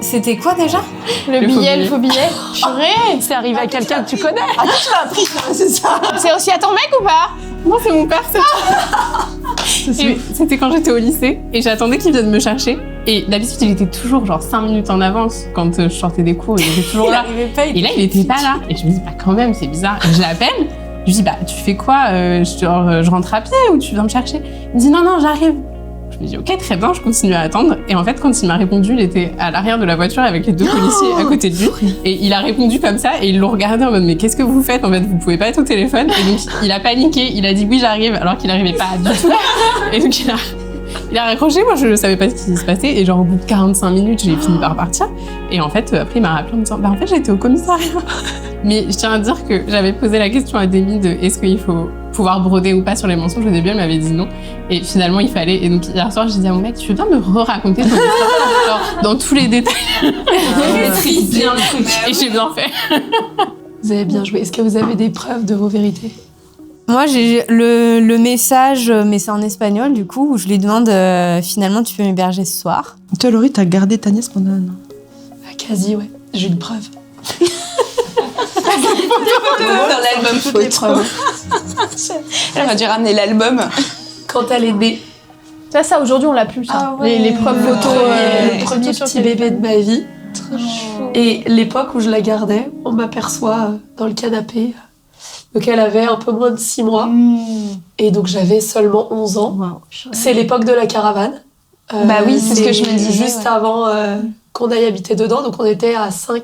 Speaker 5: C'était quoi déjà?
Speaker 1: Le faux billet. Purée.
Speaker 2: C'est arrivé à quelqu'un que tu connais.
Speaker 3: Ah, tu l'as appris, c'est ça.
Speaker 1: C'est aussi à ton mec ou pas?
Speaker 6: Non, c'est mon père, Et c'était quand j'étais au lycée et j'attendais qu'il vienne me chercher. Et d'habitude, il était toujours genre 5 minutes en avance quand je sortais des cours. Il était toujours là. Et là, il était pas là. Et je me dis, quand même, c'est bizarre. Et je l'appelle. Je lui dis, tu fais quoi? Je rentre à pied ou tu viens me chercher? Il me dit, non, j'arrive. Je Je me dis ok, très bien, je continue à attendre. Et en fait, quand il m'a répondu, il était à l'arrière de la voiture avec les 2 policiers à côté de lui. Et il a répondu comme ça et ils l'ont regardé en mode mais qu'est-ce que vous faites en fait, vous pouvez pas être au téléphone. Et donc il a paniqué, il a dit oui j'arrive alors qu'il n'arrivait pas du tout. Et donc il a raccroché, moi je savais pas ce qui se passait et genre au bout de 45 minutes j'ai fini par partir. Et en fait après il m'a rappelé en me disant bah en fait j'étais au commissariat. Mais je tiens à dire que j'avais posé la question à Demi de est-ce qu'il faut pouvoir broder ou pas sur les mensonges. Au début elle m'avait dit non et finalement il fallait. Et donc hier soir j'ai dit à mon mec tu veux bien me raconter ton histoire dans tous les détails.
Speaker 8: Bien le truc.
Speaker 6: Et j'ai bien fait.
Speaker 2: Vous avez bien joué. Est-ce que vous avez des preuves de vos vérités?
Speaker 5: Moi, j'ai le message, mais c'est en espagnol, du coup, où je lui demande finalement, tu peux m'héberger ce soir.
Speaker 3: Toi, Laurie, t'as gardé ta nièce pendant 1 an.
Speaker 2: Ah, quasi, ouais. J'ai une preuve.
Speaker 7: Dans l'album, toutes les preuves. Elle aurait dû ramener l'album.
Speaker 2: Quand elle est née,
Speaker 1: Ça, aujourd'hui, on l'a plus, ça.
Speaker 7: Ah ouais.
Speaker 1: Les preuves photos.
Speaker 2: le premier
Speaker 1: sur
Speaker 2: petit
Speaker 1: le
Speaker 2: bébé de ma vie.
Speaker 7: Trop chou.
Speaker 2: Et l'époque où je la gardais, on m'aperçoit dans le canapé. Donc elle avait un peu moins de 6 mois. Et donc j'avais seulement 11 ans.
Speaker 3: Wow.
Speaker 2: C'est l'époque de la caravane.
Speaker 7: Bah oui, c'est ce que je me disais,
Speaker 2: Juste
Speaker 7: ouais.
Speaker 2: avant qu'on aille habiter dedans. Donc on était à 5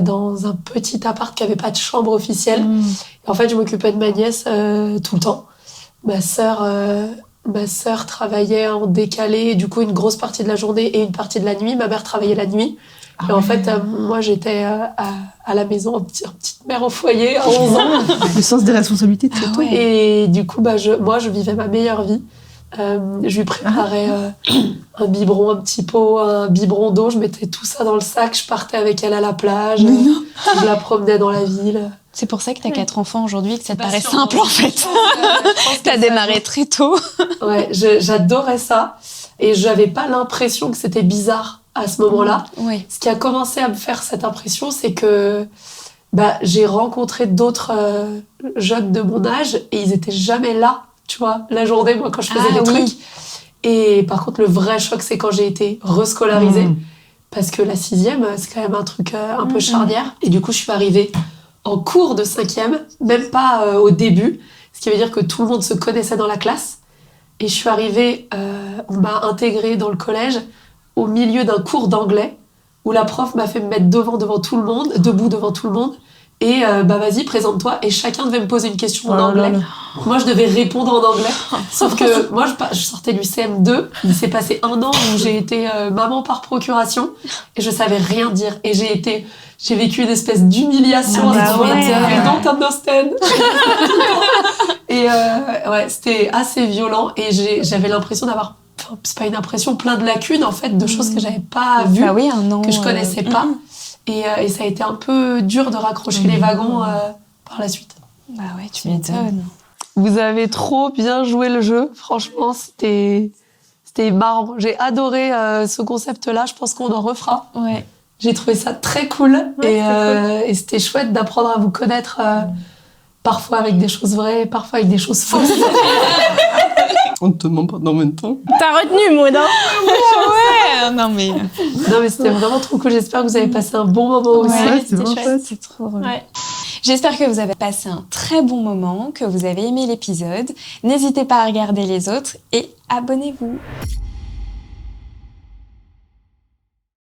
Speaker 2: dans un petit appart qui avait pas de chambre officielle. Et en fait, je m'occupais de ma nièce tout le temps. Ma sœur travaillait en décalé, et du coup une grosse partie de la journée et une partie de la nuit. Ma mère travaillait la nuit. Et en fait, moi, j'étais à la maison, petite mère au foyer, à 11 ans.
Speaker 3: Le sens des responsabilités, c'est toi.
Speaker 2: Et du coup, moi, je vivais ma meilleure vie. Je lui préparais un biberon, un petit pot, un biberon d'eau. Je mettais tout ça dans le sac. Je partais avec elle à la plage. Je la promenais dans la ville.
Speaker 7: C'est pour ça que t'as 4 enfants aujourd'hui et que ça te
Speaker 2: Bah,
Speaker 7: paraît
Speaker 2: sûrement.
Speaker 7: simple en fait. T'as démarré très tôt.
Speaker 2: Ouais, j'adorais ça. Et j'avais pas l'impression que c'était bizarre à ce moment-là.
Speaker 7: Oui.
Speaker 2: Ce qui a commencé à me faire cette impression, c'est que j'ai rencontré d'autres jeunes de mon âge et ils étaient jamais là, tu vois, la journée, moi, quand je faisais des trucs. Et par contre, le vrai choc, c'est quand j'ai été rescolarisée. Parce que la 6e, c'est quand même un truc un peu charnière. Et du coup, je suis arrivée en cours de 5e, même pas au début. Ce qui veut dire que tout le monde se connaissait dans la classe. Et je suis arrivée, on m'a intégrée dans le collège au milieu d'un cours d'anglais où la prof m'a fait me mettre debout devant tout le monde et vas-y, présente-toi. Et chacun devait me poser une question en anglais. Moi, je devais répondre en anglais. Sauf que moi, je sortais du CM2. Il s'est passé 1 an où j'ai été maman par procuration et je savais rien dire. Et j'ai vécu une espèce d'humiliation. I don't understand. Et c'était assez violent et j'avais l'impression d'avoir, c'est pas une impression, plein de lacunes en fait, de choses que j'avais pas vues,
Speaker 7: Ah oui, 1 an.
Speaker 2: que je connaissais pas. Et ça a été un peu dur de raccrocher les wagons par la suite.
Speaker 7: Bah ouais, tu m'étonnes.
Speaker 2: Vous avez trop bien joué le jeu. Franchement, c'était marrant. J'ai adoré ce concept-là. Je pense qu'on en refera.
Speaker 7: Ouais.
Speaker 2: J'ai trouvé ça très cool. Et c'était chouette d'apprendre à vous connaître parfois avec des choses vraies, parfois avec des choses fausses.
Speaker 4: On te ment pendant en même temps.
Speaker 1: T'as retenu, Maud, hein?
Speaker 7: Ouais, non mais...
Speaker 2: Non, mais c'était vraiment trop cool. J'espère que vous avez passé un bon moment aussi.
Speaker 3: Ouais, c'est
Speaker 7: c'était
Speaker 3: vraiment
Speaker 7: chouette,
Speaker 3: chouette.
Speaker 7: c'est trop drôle.
Speaker 1: Ouais.
Speaker 7: J'espère que vous avez passé un très bon moment, que vous avez aimé l'épisode. N'hésitez pas à regarder les autres et abonnez-vous.